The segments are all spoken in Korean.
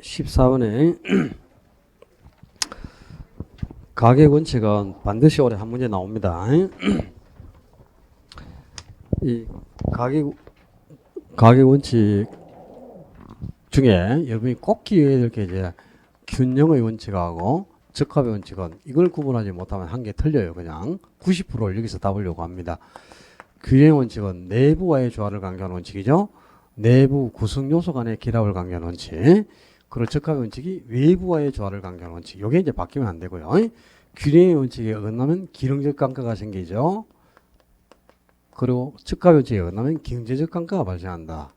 14번에 가격 원칙은 반드시 올해 한 문제 나옵니다. 이 가격 원칙 중에 여러분이 꼭 기억해야 될 게 이제 균형의 원칙하고 적합의 원칙은 이걸 구분하지 못하면 한 개 틀려요. 그냥 90%를 여기서 따보려고 합니다. 균형 원칙은 내부와의 조화를 강조하는 원칙이죠. 내부 구성 요소 간의 결합을 강조하는 원칙. 그리고 적합의 원칙이 외부와의 조화를 강조하는 원칙. 요게 이제 바뀌면 안 되고요. 균형의 원칙에 어긋나면 기능적 감가가 생기죠. 그리고 적합의 원칙에 어긋나면 경제적 감가가 발생한다.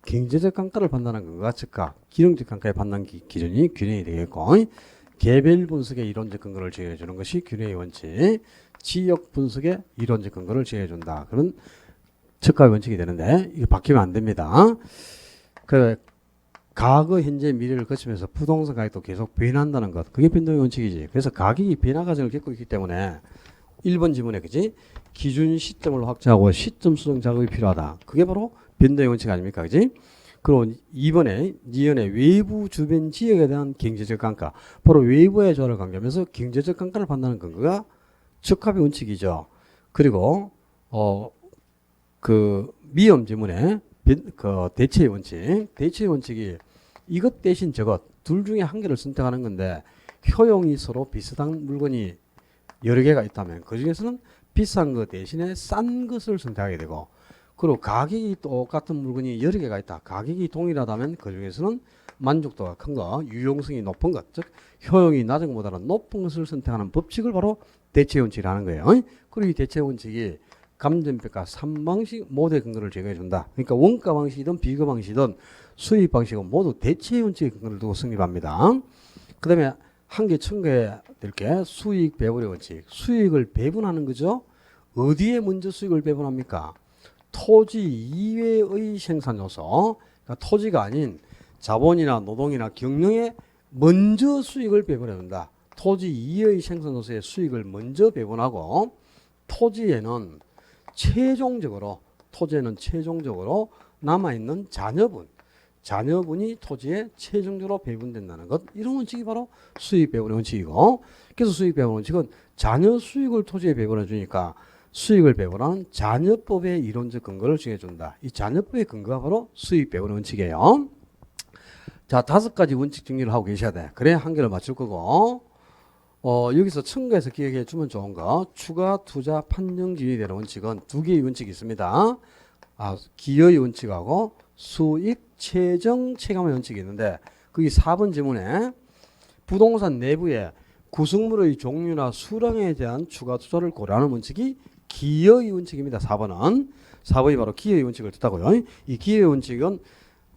경제적 감가를 판단하는 근거가 적합, 기능적 감가의 판단 기준이 균형이 되겠고, 개별 분석의 이론적 근거를 제공해 주는 것이 균형의 원칙, 지역 분석의 이론적 근거를 제공해 준다. 그런 적합의 원칙이 되는데 이게 바뀌면 안 됩니다. 그 과거, 현재, 미래를 거치면서 부동산 가격도 계속 변한다는 것, 그게 변동의 원칙이지. 그래서 가격이 변화 과정을 겪고 있기 때문에 1번 지문에 그지 기준 시점을 확정하고 시점 수정 작업이 필요하다. 그게 바로 변동의 원칙 아닙니까, 그지? 그리고 2번에 외부 주변 지역에 대한 경제적 감가, 바로 외부의 조화를 강조하면서 경제적 감가를 판단하는 근거가 적합의 원칙이죠. 그리고 그 미음 지문에 그 대체의 원칙, 대체의 원칙이 이것 대신 저것 둘 중에 한 개를 선택하는 건데 효용이 서로 비슷한 물건이 여러 개가 있다면 그 중에서는 비싼 것 대신에 싼 것을 선택하게 되고, 그리고 가격이 똑같은 물건이 여러 개가 있다. 가격이 동일하다면 그 중에서는 만족도가 큰 것, 유용성이 높은 것, 즉 효용이 낮은 것보다는 높은 것을 선택하는 법칙을 바로 대체 원칙이라는 거예요. 그리고 이 대체 원칙이 감정평가 3방식 모두의 근거를 제공해 준다. 그러니까 원가 방식이든 비교 방식이든 수입 방식은 모두 대체 원칙의 근거를 두고 성립합니다. 그 다음에 한 개 첨가해야 될 게 수익 배분의 원칙. 수익을 배분하는 거죠. 어디에 먼저 수익을 배분합니까? 토지 이외의 생산 요소, 그러니까 토지가 아닌 자본이나 노동이나 경영에 먼저 수익을 배분해 준다. 토지 이외의 생산 요소의 수익을 먼저 배분하고 토지에는 최종적으로 남아있는 자녀분이 토지에 최종적으로 배분된다는 것, 이런 원칙이 바로 수익 배분의 원칙이고, 그래서 수익 배분 원칙은 자녀 수익을 토지에 배분해 주니까 수익을 배분하는 자녀법의 이론적 근거를 정해준다. 이 자녀법의 근거가 바로 수익 배분의 원칙이에요. 자, 5가지 원칙 정리를 하고 계셔야 돼. 그래야 한계를 맞출 거고, 여기서 첨가해서 기억해 주면 좋은 거, 추가 투자 판정 기준이 되는 원칙은 2개의 원칙이 있습니다. 기여의 원칙하고 수익 최정 체감의 원칙이 있는데, 거기 4번 지문에 부동산 내부에 구성물의 종류나 수량에 대한 추가 투자를 고려하는 원칙이 기여의 원칙입니다. 4번이 바로 기여의 원칙을 뜻하고요. 이 기여의 원칙은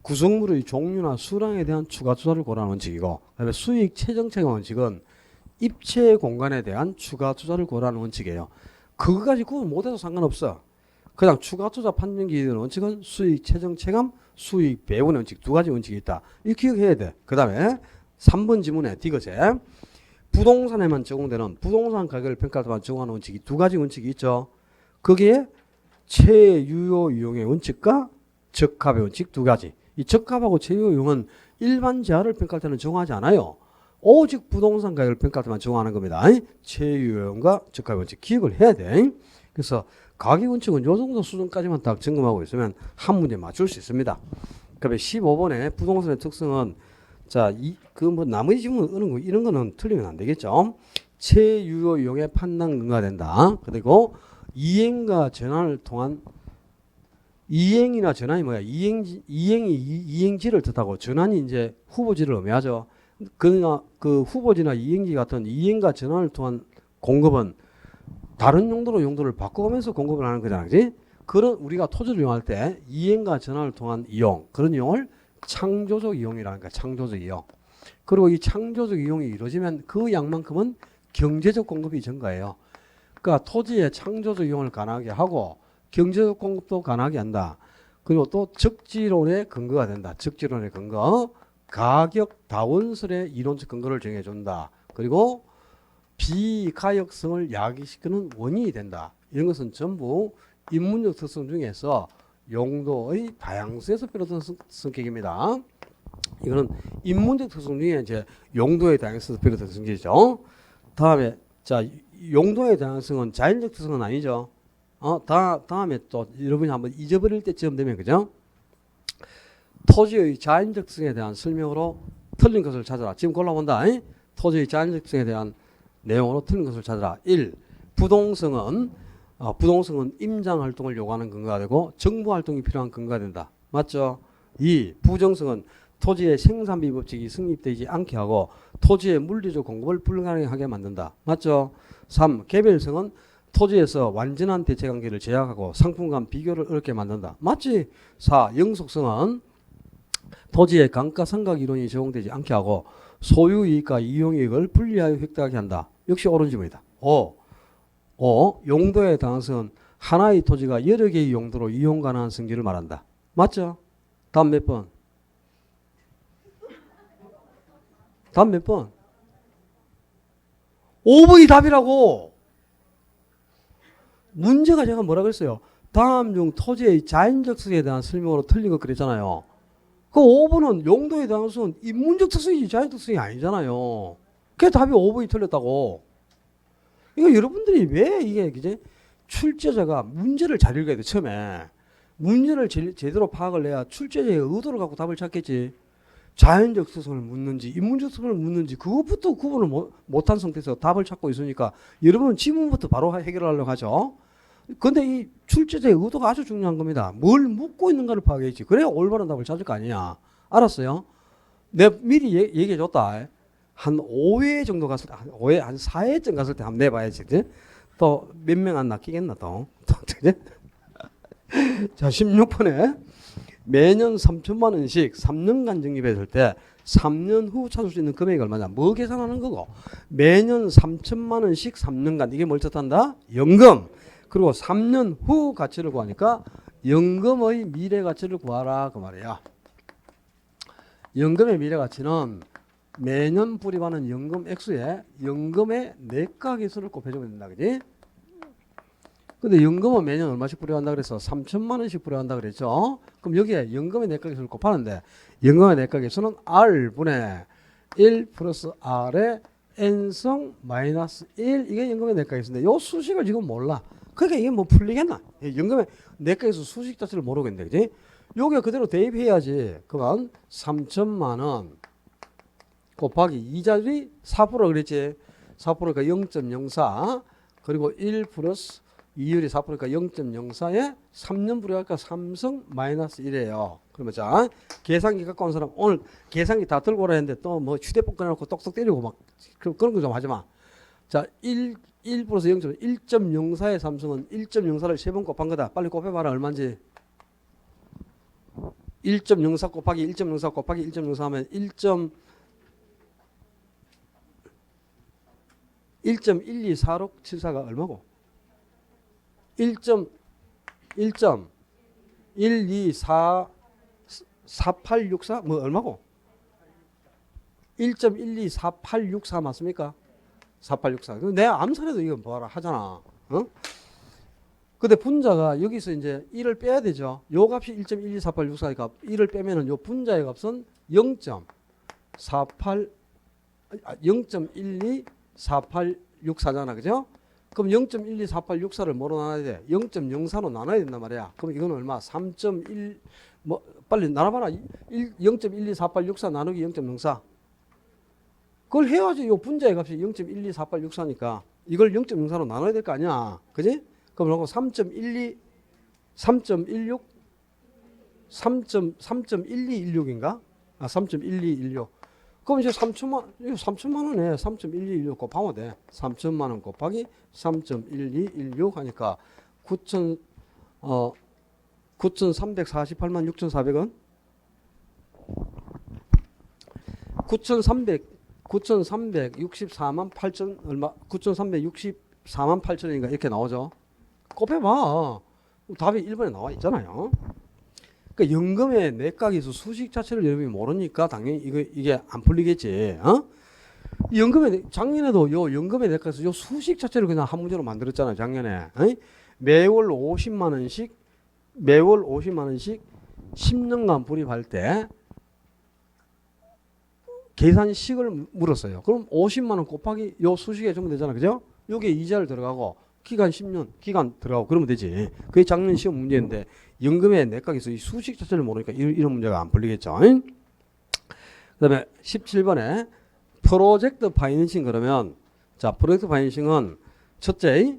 구성물의 종류나 수량에 대한 추가 투자를 고려하는 원칙이고, 그다음에 수익 최정 체감 원칙은 입체 공간에 대한 추가 투자를 고려하는 원칙이에요. 그거까지 구분 못해도 상관없어. 그냥 추가 투자 판정 기준의 원칙은 수익 최정 체감, 수익 배분의 원칙, 2가지 원칙이 있다. 이거 기억해야 돼. 그 다음에 3번 지문에 디귿에 부동산에만 적용되는 부동산 가격을 평가할 때만 적용하는 원칙이 2가지 원칙이 있죠. 거기에 최유효 유용의 원칙과 적합의 원칙 2가지. 이 적합하고 최유효 유용은 일반 재화를 평가할 때는 적용하지 않아요. 오직 부동산 가격을 평가할 때만 적용하는 겁니다. 최유효과 적합의 원칙 기억을 해야 돼. 그래서 가격 원칙은 요 정도 수준까지만 딱 점검하고 있으면 한 문제 맞출 수 있습니다. 그다음에 15번에 부동산의 특성은, 자, 나머지 질문 이런 거는 틀리면 안 되겠죠. 최유효 유용의 판단 근거가 된다. 그리고 이행과 전환을 통한, 이행이나 전환이 뭐야? 이행이 이행지를 뜻하고 전환이 이제 후보지를 의미하죠. 그러나 그 후보지나 이행지 같은 이행과 전환을 통한 공급은 다른 용도를 바꿔가면서 공급을 하는 거잖아, 그지? 그런 우리가 토지를 이용할 때 이행과 전환을 통한 이용, 그런 이용을 창조적 이용이라는 거야. 창조적 이용. 그리고 이 창조적 이용이 이루어지면 그 양만큼은 경제적 공급이 증가해요. 그러니까 토지의 창조적 이용을 가능하게 하고 경제적 공급도 가능하게 한다. 그리고 또 적지론의 근거가 된다. 적지론의 근거, 가격 다원설의 이론적 근거를 정해준다. 그리고 비가역성을 야기시키는 원인이 된다. 이런 것은 전부 인문적 특성 중에서 용도의 다양성에서 비롯된 성격입니다. 이거는 인문적 특성 중에 이제 용도의 다양성에서 비롯된 특성이죠. 다음에 자 용도의 다양성은 자연적 특성은 아니죠. 다음에 또 여러분이 한번 잊어버릴 때쯤 되면 그죠? 토지의 자연적 특성에 대한 설명으로 틀린 것을 찾아라. 지금 골라본다. 토지의 자연적 특성에 대한 내용으로 틀린 것을 찾아라. 1. 부동성은 임장 활동을 요구하는 근거가 되고 정부 활동이 필요한 근거가 된다. 맞죠? 2. 부정성은 토지의 생산비 법칙이 성립되지 않게 하고 토지의 물리적 공급을 불가능하게 만든다. 맞죠? 3. 개별성은 토지에서 완전한 대체관계를 제약하고 상품 간 비교를 어렵게 만든다. 맞지? 4. 영속성은 토지의 감가상각 이론이 적용되지 않게 하고 소유이익과 이용이익을 분리하여 획득하게 한다. 역시 옳은 질문이다. 5. 용도의 다양성은 하나의 토지가 여러 개의 용도로 이용 가능한 성질을 말한다. 맞죠? 다음 몇 번? 다음 몇 번? 5번이 답이라고. 문제가 제가 뭐라 그랬어요? 다음 중 토지의 자연적 특성에 대한 설명으로 틀린 것 그랬잖아요. 그 5번은 용도에 대한 것은 인문적 특성이지 자연적 특성이 아니잖아요. 그게 답이 5번이 틀렸다고. 이거 여러분들이 왜 이게 그제 출제자가 문제를 잘 읽어야 돼. 처음에 문제를 제대로 파악을 해야 출제자의 의도를 갖고 답을 찾겠지. 자연적 특성을 묻는지 인문적 특성을 묻는지 그것부터 구분을 못한 상태에서 답을 찾고 있으니까 여러분은 지문부터 바로 해결하려고 하죠. 근데 이 출제자의 의도가 아주 중요한 겁니다. 뭘 묻고 있는가를 파악해야지. 그래야 올바른 답을 찾을 거 아니야. 알았어요? 내가 미리 얘기해 줬다. 한 5회 정도 갔을 때, 한 4회쯤 갔을 때 한번 내봐야지. 또 몇 명 안 낚이겠나 또. 자, 16번에 매년 3천만 원씩 3년간 적립했을 때 3년 후 찾을 수 있는 금액이 얼마냐. 뭐 계산하는 거고. 매년 3천만 원씩 3년간. 이게 뭘 뜻한다? 연금. 그리고 3년 후 가치를 구하니까 연금의 미래 가치를 구하라 그 말이야. 연금의 미래 가치는 매년 불입하는 연금 액수에 연금의 내과 계수를 곱해주면 된다. 그지? 근데 연금은 매년 얼마씩 불입한다 그래서 3천만 원씩 불입한다 그랬죠. 그럼 여기에 연금의 내과 계수를 곱하는데 연금의 내과 계수는 R분의 1 플러스 R의 N성 마이너스 1 이게 연금의 내과 계수인데 요 수식을 지금 몰라. 그러니까 이게 뭐 풀리겠나? 연금의 내과에서 수식 자체를 모르겠는데, 그지? 요게 그대로 대입해야지. 그만 3천만 원 곱하기 2자리 4% 그랬지? 4%니까 0.04 그리고 1 플러스 이율이 4%니까 0.04에 3년 불이니까 3성 마이너스 1이에요. 그러면 자, 계산기 갖고 온 사람 오늘 계산기 다 들고 오라 했는데 또 뭐 휴대폰 꺼내놓고 똑똑 때리고 막 그런 거 좀 하지 마. 자, 1 플러스 1.04의 삼성은 1.04를 3번 곱한 거다. 빨리 곱해봐라. 얼마인지. 1.04 곱하기 1.04 곱하기 1.04 하면 1.124674가 얼마고? 1.1244864 뭐 얼마고? 1.124864 맞습니까? 4864. 내 암산해도 이거 뭐하라 하잖아. 어? 근데 분자가 여기서 이제 1을 빼야 되죠. 요 값이 1.124864니까 1을 빼면은 요 분자의 값은 0.124864잖아. 그죠? 그럼 0.124864를 뭐로 나눠야 돼? 0.04로 나눠야 된단 말이야. 그럼 이거는 얼마? 3.1 뭐 빨리 나눠봐라. 0.124864 나누기 0.04. 그걸 해야지. 요 분자의 값이 0.124864니까 이걸 0.04로 나눠야 될 거 아니야. 그지? 그럼 이거 3.16 3.1216인가? 아, 3.1216. 그럼 이제 3천만 원에 3.1216 곱하면 돼. 3천만 원 곱하기 3.1216 하니까 9,348만 6,400원? 9,364만 8천 얼마? 9,364만 8천원인가 이렇게 나오죠. 곱해봐. 답이 1번에 나와 있잖아요. 그러니까 연금의 내각에서 수식 자체를 여러분이 모르니까 당연히 이게 안 풀리겠지. 어? 연금의 작년에도 요 연금의 내각에서 요 수식 자체를 그냥 한 문제로 만들었잖아요. 작년에. 매월 50만 원씩 10년간 불입할 때 계산식을 물었어요. 그럼 50만 원 곱하기 요 수식에 주면 되잖아. 그죠? 여기에 이자를 들어가고 기간 10년 기간 들어가고 그러면 되지. 그게 작년 시험 문제인데 연금의 내각에서 이 수식 자체를 모르니까 이런 문제가 안 풀리겠죠. 그다음에 17번에 프로젝트 파이낸싱 그러면 자 프로젝트 파이낸싱은 첫째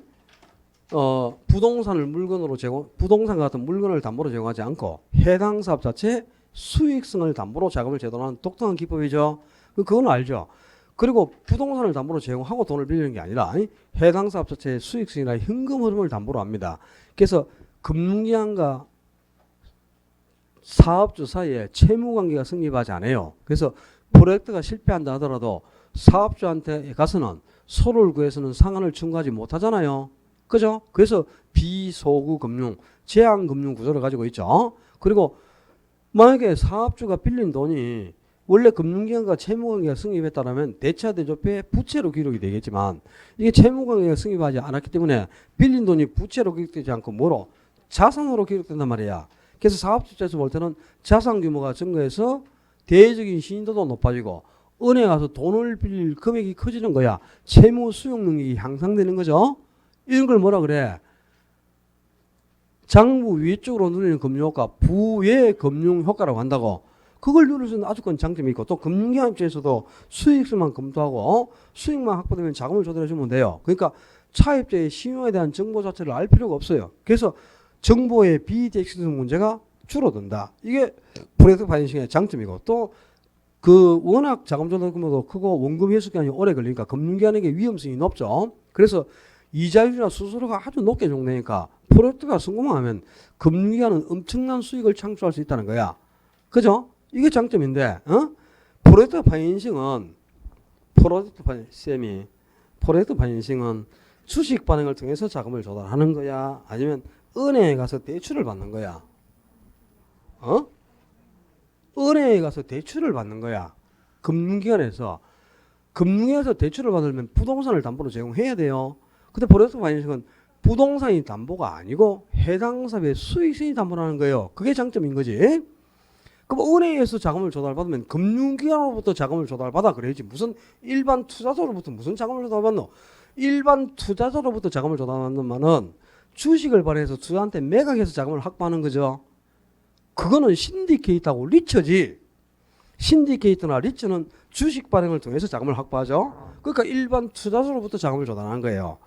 부동산을 물건으로 부동산 같은 물건을 담보로 제공하지 않고 해당 사업 자체 수익성을 담보로 자금을 제도하는 독특한 기법이죠. 그건 알죠. 그리고 부동산을 담보로 제공하고 돈을 빌리는 게 아니라 해당 사업 자체의 수익성이나 현금 흐름을 담보로 합니다. 그래서 금융기관과 사업주 사이에 채무관계가 성립하지 않아요. 그래서 프로젝트가 실패한다 하더라도 사업주한테 가서는 서로를 구해서는 상한을 청구하지 못하잖아요. 그죠? 그래서 비소구 금융, 제한 금융 구조를 가지고 있죠. 그리고 만약에 사업주가 빌린 돈이 원래 금융기관과 채무관계가 성립했다면 대차대조표에 부채로 기록이 되겠지만 이게 채무관계가 성립하지 않았기 때문에 빌린 돈이 부채로 기록되지 않고 뭐로? 자산으로 기록된단 말이야. 그래서 사업주 입장에서 볼 때는 자산 규모가 증가해서 대외적인 신인도도 높아지고 은행에 가서 돈을 빌릴 금액이 커지는 거야. 채무 수용 능력이 향상되는 거죠. 이런 걸 뭐라 그래? 장부 위쪽으로 누리는 금융효과, 부의 금융효과라고 한다고. 그걸 누릴 수 있는 아주 큰 장점이 있고 또 금융기관 입장에서도 수익성만 검토하고 수익만 확보되면 자금을 조달해 주면 돼요. 그러니까 차입자의 신용에 대한 정보 자체를 알 필요가 없어요. 그래서 정보의 비대칭성 문제가 줄어든다. 이게 프로젝트 파이낸싱의 장점이고 또 그 워낙 자금 조달 규모도 크고 원금 회수 기간이 오래 걸리니까 금융기관에게 위험성이 높죠. 그래서 이자율이나 수수료가 아주 높게 적용되니까 프로젝트가 성공하면 금융기관은 엄청난 수익을 창출할 수 있다는 거야. 그죠? 이게 장점인데, 프로젝트 파이낸싱은 주식 발행을 통해서 자금을 조달하는 거야? 아니면 은행에 가서 대출을 받는 거야? 은행에 가서 대출을 받는 거야. 금융기관에서 대출을 받으려면 부동산을 담보로 제공해야 돼요. 근데 프로젝트 파이낸싱은 부동산이 담보가 아니고 해당 사업의 수익성이 담보라는 거예요. 그게 장점인 거지. 그럼 은행에서 자금을 조달받으면 금융기관으로부터 자금을 조달받아 그래야지. 무슨 일반 투자자로부터 무슨 자금을 조달받노? 일반 투자자로부터 자금을 조달받는 주식을 발행해서 투자한테 매각해서 자금을 확보하는 거죠. 그거는 신디케이트하고 리처지. 신디케이트나 리처는 주식 발행을 통해서 자금을 확보하죠. 그러니까 일반 투자자로부터 자금을 조달하는 거예요.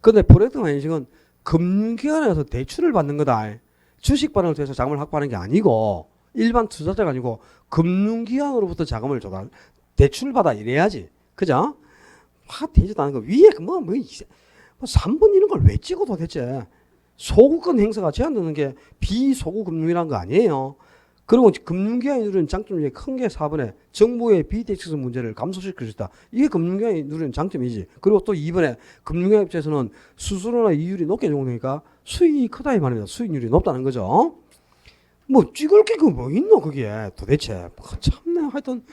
근데 프로젝트 파이낸싱은 금융기관에서 대출을 받는 거다. 주식 발행을 통해서 자금을 확보하는 게 아니고 일반 투자자가 아니고 금융기관으로부터 자금을 대출을 받아 이래야지. 그죠? 되지도 않은 거 위에 3번 이런 걸 왜 찍어 도대체. 소구권 행사가 제한되는 게 비소구 금융이라는 거 아니에요. 그리고 금융기관이 누리는 장점 중에 큰 게 4번에 정보의 비대칭성 문제를 감소시킬 수 있다. 이게 금융기관이 누리는 장점이지. 그리고 또 2번에 금융기관 입장에서는 수수료나 이율이 높게 적용되니까 수익이 크다 이 말입니다. 수익률이 높다는 거죠. 뭐 찍을 게 뭐 있노 그게 도대체. 참네 하여튼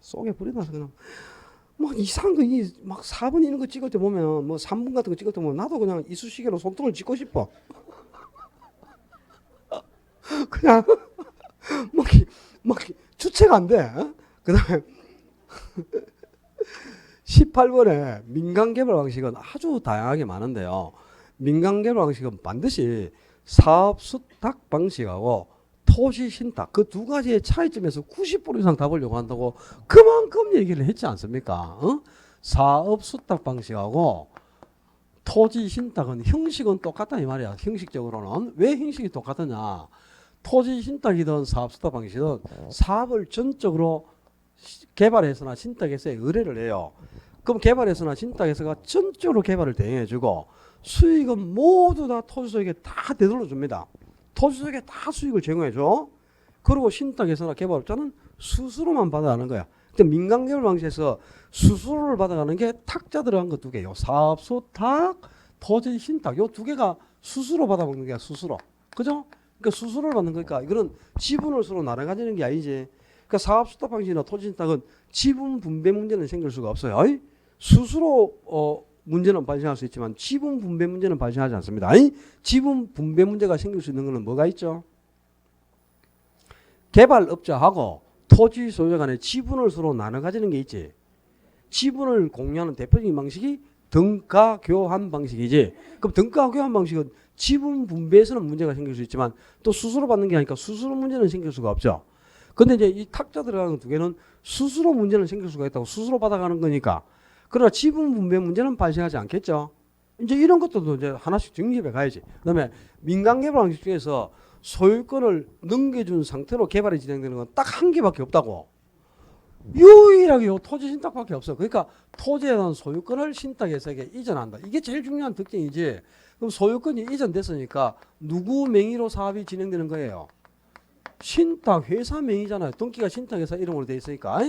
속에 불이 나서 그냥 막 이상한 거 막 4번 이런 거 찍을 때 보면 뭐 3번 같은 거 찍을 때 보면 나도 그냥 이쑤시개로 손등을 짚고 싶어. 그냥 막 주체가 안 돼. 그다음에 18번에 민간개발 방식은 아주 다양하게 많은데요. 민간개발 방식은 반드시 사업 수탁 방식하고 토지 신탁 그 두 가지의 차이점에서 90% 이상 답을 요구한다고 그만큼 얘기를 했지 않습니까? 사업 수탁 방식하고 토지 신탁은 형식은 똑같다 이 말이야. 형식적으로는. 왜 형식이 똑같느냐. 토지 신탁이든 사업 수탁 방식이든 사업을 전적으로 개발해서나 신탁해서에 의뢰를 해요. 그럼 개발해서나 신탁해서가 전적으로 개발을 대행해주고 수익은 모두 다 토지소유에 다 되돌려 줍니다. 토지소유에 다 수익을 제공해줘. 그리고 신탁해서나 개발업자는 수수료만 받아가는 거야. 근데 민간개발 방식에서 수수료를 받아가는 게 탁자 들어간 거 두 개요. 사업수탁, 토지 신탁 요 두 개가 수수료 받아먹는 게 수수료. 그죠? 그러니까 수수료를 받는 거니까 이거는 지분을 서로 나눠 가지는 게 아니지. 그러니까 사업수탁 방식이나 토지 신탁은 지분 분배 문제는 생길 수가 없어요. 수수료 문제는 발생할 수 있지만 지분 분배 문제는 발생하지 않습니다. 지분 분배 문제가 생길 수 있는 것은 뭐가 있죠? 개발업자하고 토지 소유자 간에 지분을 서로 나눠 가지는 게 있지. 지분을 공유하는 대표적인 방식이 등가 교환 방식이지. 그럼 등가 교환 방식은 지분 분배에서는 문제가 생길 수 있지만 또 수수료 받는 게 아니니까 수수료 문제는 생길 수가 없죠. 근데 이제 이 탁자 들어가는 두 개는 수수료 문제는 생길 수가 있다고 수수료 받아가는 거니까. 그러나 지분 분배 문제는 발생하지 않겠죠. 이제 이런 것들도 이제 하나씩 정립해 가야지. 그다음에 민간 개발 방식 중에서 소유권을 넘겨준 상태로 개발이 진행되는 건 딱 한 개밖에 없다고. 유일하게 요 토지 신탁밖에 없어. 그러니까 토지에 대한 소유권을 신탁해서에게 이전한다. 이게 제일 중요한 특징이지. 그럼 소유권이 이전됐으니까 누구 명의로 사업이 진행되는 거예요? 신탁회사 명의잖아요. 등기가 신탁회사 이름으로 돼 있으니까.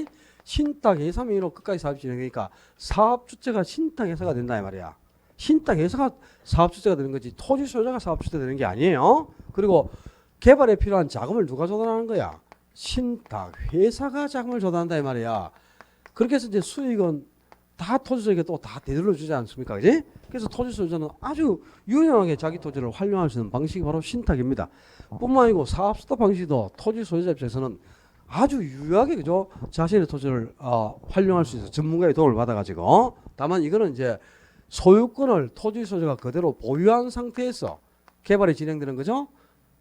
신탁회사 명의로 끝까지 사업이 진행되니까 사업주체가 신탁회사가 된다 이 말이야. 신탁회사가 사업주체가 되는 거지 토지 소유자가 사업주체가 되는 게 아니에요. 그리고 개발에 필요한 자금을 누가 조달하는 거야? 신탁회사가 자금을 조달한다 이 말이야. 그렇게 해서 이제 수익은 다 토지소유자에게 또 다 되돌려 주지 않습니까? 그지? 그래서 토지 소유자는 아주 유용하게 자기 토지를 활용할 수 있는 방식이 바로 신탁입니다. 뿐만 아니고 사업수탁 방식도 토지 소유자 입장에서는 아주 유용하게 그죠? 자신의 토지를 활용할 수 있어. 전문가의 도움을 받아가지고. 다만 이거는 이제 소유권을 토지 소유자가 그대로 보유한 상태에서 개발이 진행되는 거죠.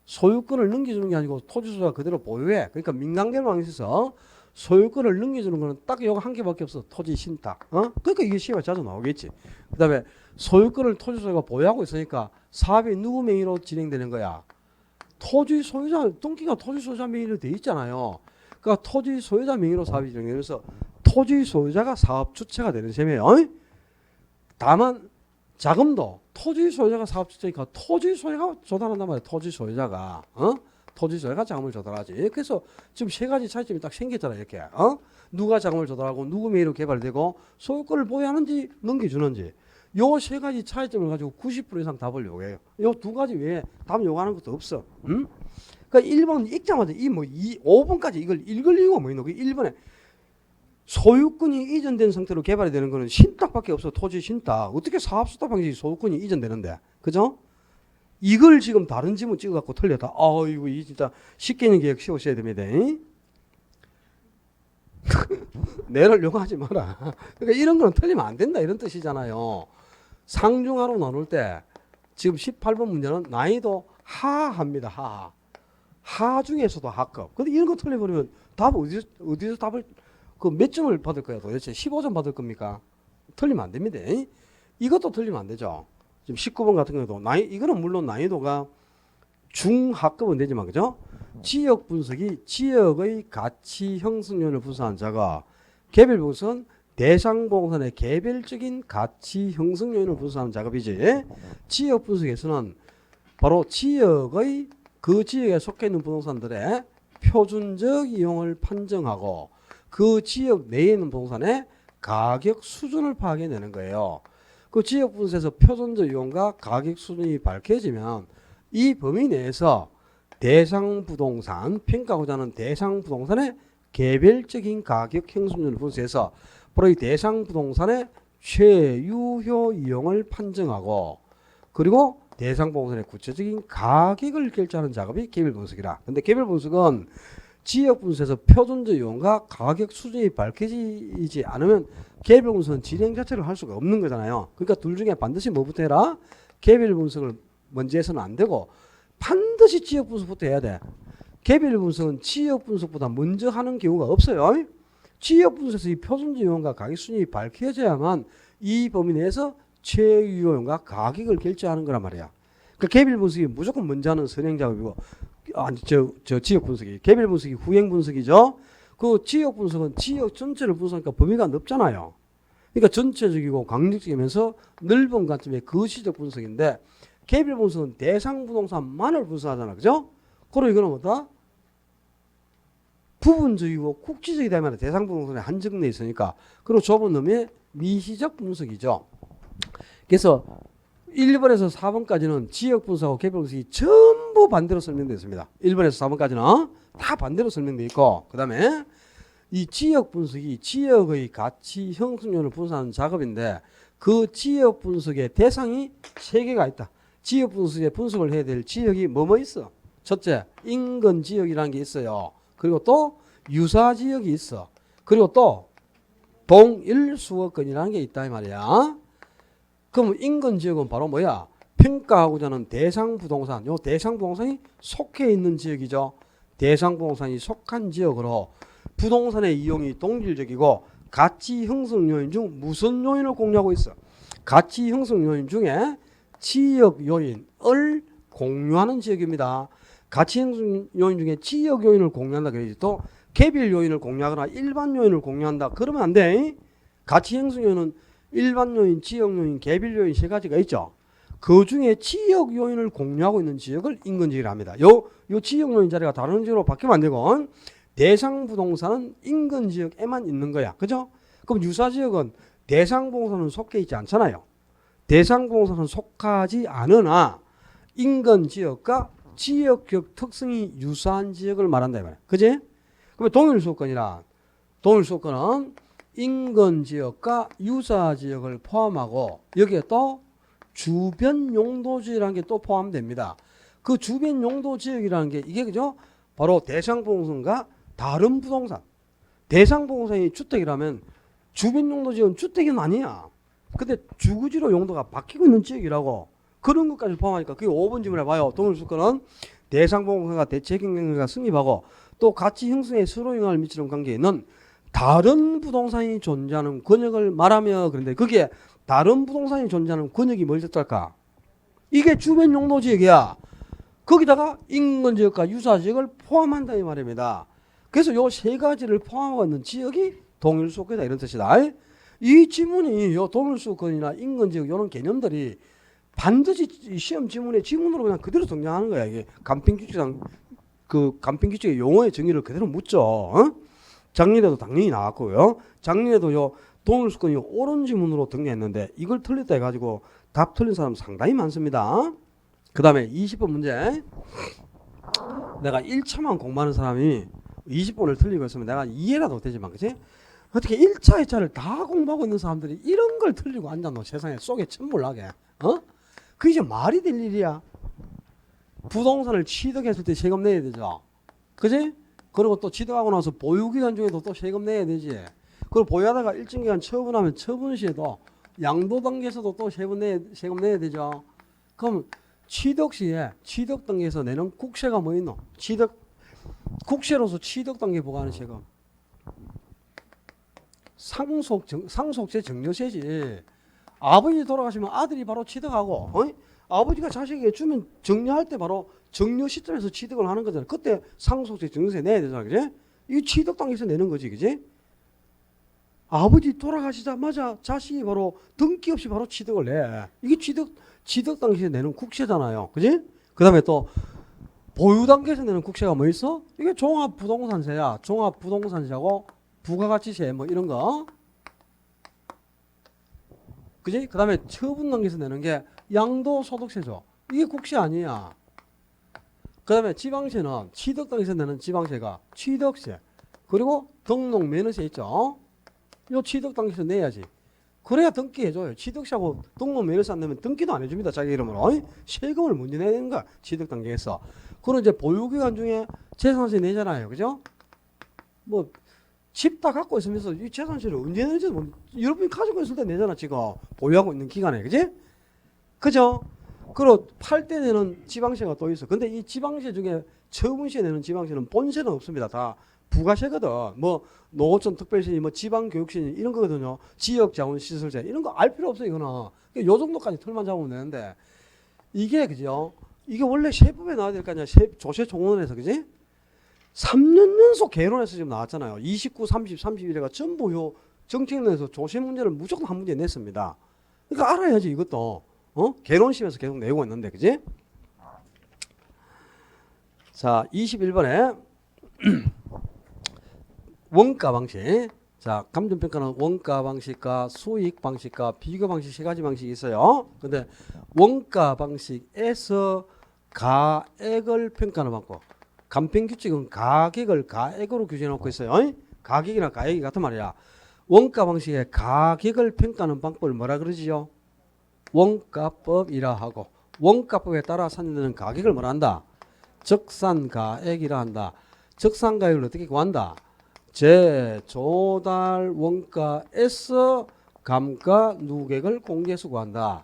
소유권을 넘겨주는 게 아니고 토지 소유자가 그대로 보유해. 그러니까 민간개발 방식에서 소유권을 넘겨주는 거는 딱 이거 한 개밖에 없어. 토지 신탁. 그러니까 이게 시험에 자주 나오겠지. 그 다음에 소유권을 토지 소유자가 보유하고 있으니까 사업이 누구 명의로 진행되는 거야? 토지 소유자, 등기가 토지 소유자 명의로 돼 있잖아요. 그러니까 토지 소유자 명의로 사업이 진행되면서 토지 소유자가 사업 주체가 되는 셈이에요. 다만 자금도 토지 소유자가 사업 주체니까 토지 소유자가 조달한단 말이야. 토지 소유자가. 토지 소유자가 자금을 조달하지. 그래서 지금 세 가지 차이점이 딱 생겼잖아. 이렇게. 누가 자금을 조달하고 누구 명의로 개발되고 소유권을 보유하는지 넘겨주는지. 요 세 가지 차이점을 가지고 90% 이상 답을 요구해요. 요 두 가지 외에 답 요구하는 것도 없어. 그러니까 1번 읽자마자 5번까지 이걸 읽을 이유가 뭐 있노? 1번에 소유권이 이전된 상태로 개발이 되는 거는 신탁밖에 없어. 토지 신탁. 어떻게 사업수탁 방식이 소유권이 이전되는데. 그죠? 이걸 지금 다른 지문 찍어갖고 틀렸다. 아이고, 이 진짜 쉽게 있는 계획 씌우셔야 됩니다. 내를 요구하지 마라. 그러니까 이런 거는 틀리면 안 된다. 이런 뜻이잖아요. 상중하로 나눌 때 지금 18번 문제는 난이도 하합니다. 하 중에서도 하급. 근데 이런 거 틀려버리면 답 어디서 답을 그 몇 점을 받을 거야 도대체? 15점 받을 겁니까? 틀리면 안 됩니다. 이것도 틀리면 안 되죠. 지금 19번 같은 경우도 이거는 물론 난이도가 중하급은 되지만 그죠? 지역 분석이 지역의 가치 형성률을 분석한 자가 개별 분석은 대상 부동산의 개별적인 가치 형성 요인을 분석하는 작업이지. 지역 분석에서는 바로 지역의 그 지역에 속해 있는 부동산들의 표준적 이용을 판정하고 그 지역 내에 있는 부동산의 가격 수준을 파악해내는 거예요. 그 지역 분석에서 표준적 이용과 가격 수준이 밝혀지면 이 범위 내에서 대상 부동산, 평가하고자 하는 대상 부동산의 개별적인 가격 형성률을 분석해서 바로 이 대상 부동산의 최유효 이용을 판정하고 그리고 대상 부동산의 구체적인 가격을 결정하는 작업이 개별 분석이라. 근데 개별 분석은 지역 분석에서 표준적 이용과 가격 수준이 밝혀지지 않으면 개별 분석은 진행 자체를 할 수가 없는 거잖아요. 그러니까 둘 중에 반드시 뭐부터 해라? 개별 분석을 먼저 해서는 안 되고 반드시 지역 분석부터 해야 돼. 개별 분석은 지역 분석보다 먼저 하는 경우가 없어요. 지역 분석에서 이 표준적 이용과 가격 수준이 밝혀져야만 이 범위 내에서 최유효용과 가격을 결정하는 거란 말이야. 그러니까 개별 분석이 무조건 먼저 하는 선행 작업이고, 저 지역 분석이 개별 분석이 후행 분석이죠. 그 지역 분석은 지역 전체를 분석하니까 범위가 넓잖아요. 그러니까 전체적이고 강력적이면서 넓은 관점의 거시적 분석인데 개별 분석은 대상 부동산만을 분석하잖아, 그죠? 그리고 이거는 뭐다? 부분적이고 국지적이다 말이야. 대상 부동산에 한정돼 있으니까. 그리고 좁은 의미의 미시적 분석이죠. 그래서 1번에서 4번까지는 지역 분석하고 개별 분석이 전부 반대로 설명되어 있습니다. 1번에서 4번까지는 다 반대로 설명되어 있고, 그 다음에 이 지역 분석이 지역의 가치 형성률을 분석하는 작업인데 그 지역 분석의 대상이 3개가 있다. 지역 분석에 분석을 해야 될 지역이 뭐뭐 있어? 첫째, 인근 지역이라는 게 있어요. 그리고 또 유사지역이 있어. 그리고 또 동일수거권이라는 게 있다 이 말이야. 그럼 인근지역은 바로 뭐야? 평가하고자 하는 대상부동산. 요 대상부동산이 속해 있는 지역이죠. 대상부동산이 속한 지역으로 부동산의 이용이 동질적이고 가치 형성 요인 중 무슨 요인을 공유하고 있어? 가치 형성 요인 중에 지역 요인을 공유하는 지역입니다. 가치 형성 요인 중에 지역 요인을 공유한다 그러지. 또 개별 요인을 공유하거나 일반 요인을 공유한다. 그러면 안 돼. 가치 형성 요인은 일반 요인, 지역 요인, 개별 요인 세 가지가 있죠. 그 중에 지역 요인을 공유하고 있는 지역을 인근지역이라 합니다. 요 지역 요인 자리가 다른 지역으로 바뀌면 안 되고 대상 부동산은 인근 지역에만 있는 거야. 그죠? 그럼 유사 지역은 대상 부동산은 속해 있지 않잖아요. 대상 부동산은 속하지 않으나 인근 지역과 지역적 특성이 유사한 지역을 말한다 이 말이야. 그지? 그러면 동일수거권이란 동일수거권은 인근 지역과 유사 지역을 포함하고 여기에 또 주변 용도 지역이라는 게 또 포함됩니다. 그 주변 용도 지역이라는 게 이게 그죠? 바로 대상 부동산과 다른 부동산. 대상 부동산이 주택이라면 주변 용도 지역은 주택은 아니야. 근데 주거지로 용도가 바뀌고 있는 지역이라고. 그런 것까지 포함하니까 그게 5번 질문 해봐요. 동일수거는 대상 부동산과 대체 경쟁력과 승립하고 또 가치 형성에 서로 영향을 미치는 관계에는 다른 부동산이 존재하는 권역을 말하며 그런데 거기에 다른 부동산이 존재하는 권역이 뭘 뜻할까? 이게 주변 용도 지역이야. 거기다가 인근 지역과 유사 지역을 포함한다 이 말입니다. 그래서 요 세 가지를 포함하고 있는 지역이 동일수거이다 이런 뜻이다. 이 지문이 요 동일수거이나 인근 지역 이런 개념들이 반드시 시험 지문에 지문으로 그냥 그대로 정리하는 거야. 이게 간평규칙상 그 간평규칙의 용어의 정의를 그대로 묻죠. 어? 작년에도 당연히 나왔고요. 작년에도 요 동일수거이 옳은 지문으로 정리했는데 이걸 틀렸다 해가지고 답 틀린 사람 상당히 많습니다. 그 다음에 20번 문제. 내가 1차만 공부하는 사람이 20번을 틀리고 있으면 내가 이해라도 되지만 그치? 어떻게 1차, 2차를 다 공부하고 있는 사람들이 이런 걸 틀리고 앉아노 세상에 속에 천물나게. 어? 그게 이제 말이 될 일이야. 부동산을 취득했을 때 세금 내야 되죠. 그지? 그리고 또 취득하고 나서 보유기간 중에도 또 세금 내야 되지. 그리고 보유하다가 일정 기간 처분하면 처분 시에도 양도 단계에서도 또 세금 내야 되죠. 그럼 취득 시에 취득 단계에서 내는 국세가 뭐 있노? 국세로서 취득 단계에 부과하는 세금. 상속세 증여세지. 아버지 돌아가시면 아들이 바로 취득하고, 아버지가 자식에게 주면 증여할 때 바로 증여 시점에서 취득을 하는 거잖아. 그때 상속세 증여세 내야 되잖아. 그지? 이 취득 단계에서 내는 거지. 그지? 아버지 돌아가시자마자 자식이 바로 등기 없이 바로 취득을 내. 이게 취득 단계에서 내는 국세잖아요. 그지? 그 다음에 또 보유 단계에서 내는 국세가 뭐 있어? 이게 종합부동산세야. 종합부동산세하고 부가가치세 뭐 이런 거. 그지? 그 다음에 처분 단계에서 내는 게 양도소득세죠. 이게 국세 아니야. 그 다음에 지방세는 취득 단계에서 내는 지방세가 취득세. 그리고 등록면허세 있죠. 요 취득 단계에서 내야지. 그래야 등기해줘요. 취득세하고 등록면허세 안 내면 등기도 안 해줍니다. 자기 이름으로. 세금을 먼저 내야 되는 거야. 취득 단계에서. 그리고 이제 보유기간 중에 재산세 내잖아요. 그죠? 뭐 집 다 갖고 있으면서 이 재산세를 언제 내는지 뭐 여러분이 가지고 있을 때 내잖아. 지금 보유하고 있는 기간에. 그지? 그죠? 그리고 팔 때 내는 지방세가 또 있어. 근데 이 지방세 중에 처분시에 내는 지방세는 본세는 없습니다. 다 부가세거든. 뭐 노후촌 특별세, 뭐 지방교육세 이런 거거든요. 지역자원시설세 이런 거 알 필요 없어요. 이거는 요 정도까지 털만 잡으면 되는데 이게 그죠? 이게 원래 세법에 나와야 될 거 아니야. 조세종원에서 그지? 3년 연속 개론에서 지금 나왔잖아요. 29, 30, 31회가 전부 요 정책론에서 조세 문제를 무조건 한 문제 냈습니다. 그러니까 알아야지 이것도. 개론심에서 계속 내고 있는데 그지? 자 21번에 원가 방식. 자 감정평가는 원가 방식과 수익 방식과 비교 방식 세 가지 방식이 있어요. 근데 원가 방식에서 가액을 평가하는 방법. 간평규칙은 가격을 가액으로 규정해놓고 있어요. 가격이나 가액이 같은 말이야. 원가 방식의 가격을 평가하는 방법을 뭐라 그러지요? 원가법이라 하고 원가법에 따라 산정되는 가격을 뭐라 한다? 적산가액이라 한다. 적산가액을 어떻게 구한다? 재조달 원가에서 감가 누계액을 공개해서 구한다.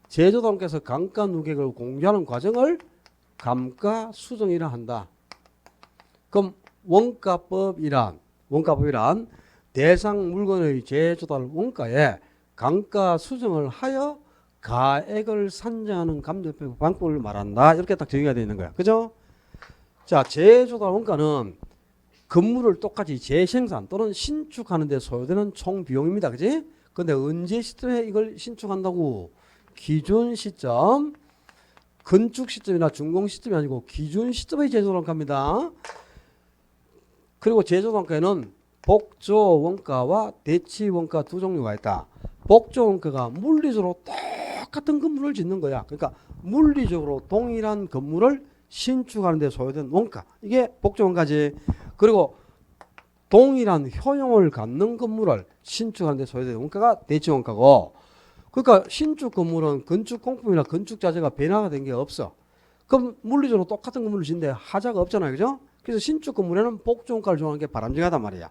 재조달 원가에서 감가 누계액을 공개하는 과정을 감가 수정이라 한다. 그럼 원가법이란 대상 물건의 재조달 원가에 감가 수정을 하여 가액을 산정하는 감정평가 방법을 말한다. 이렇게 딱 정의가 되어 있는 거야. 그죠? 자, 재조달 원가는 건물을 똑같이 재생산 또는 신축하는 데 소요되는 총 비용입니다. 그지? 근데 언제 시점에 이걸 신축한다고? 기준 시점, 건축 시점이나 준공 시점이 아니고 기준 시점의 재조달 원가입니다. 그리고 재조달 원가에는 복조 원가와 대치 원가 두 종류가 있다. 복조 원가가 물리적으로 똑같은 건물을 짓는 거야. 그러니까 물리적으로 동일한 건물을 신축하는 데 소요된 원가. 이게 복조 원가지. 그리고 동일한 효용을 갖는 건물을 신축하는 데 소요된 원가가 대치 원가고, 그러니까 신축 건물은 건축 공법이나 건축 자재가 변화가 된 게 없어. 그럼 물리적으로 똑같은 건물을 짓는데 하자가 없잖아요. 그죠? 그래서 신축 건물에는 복조 원가를 정하는 게 바람직하단 말이야.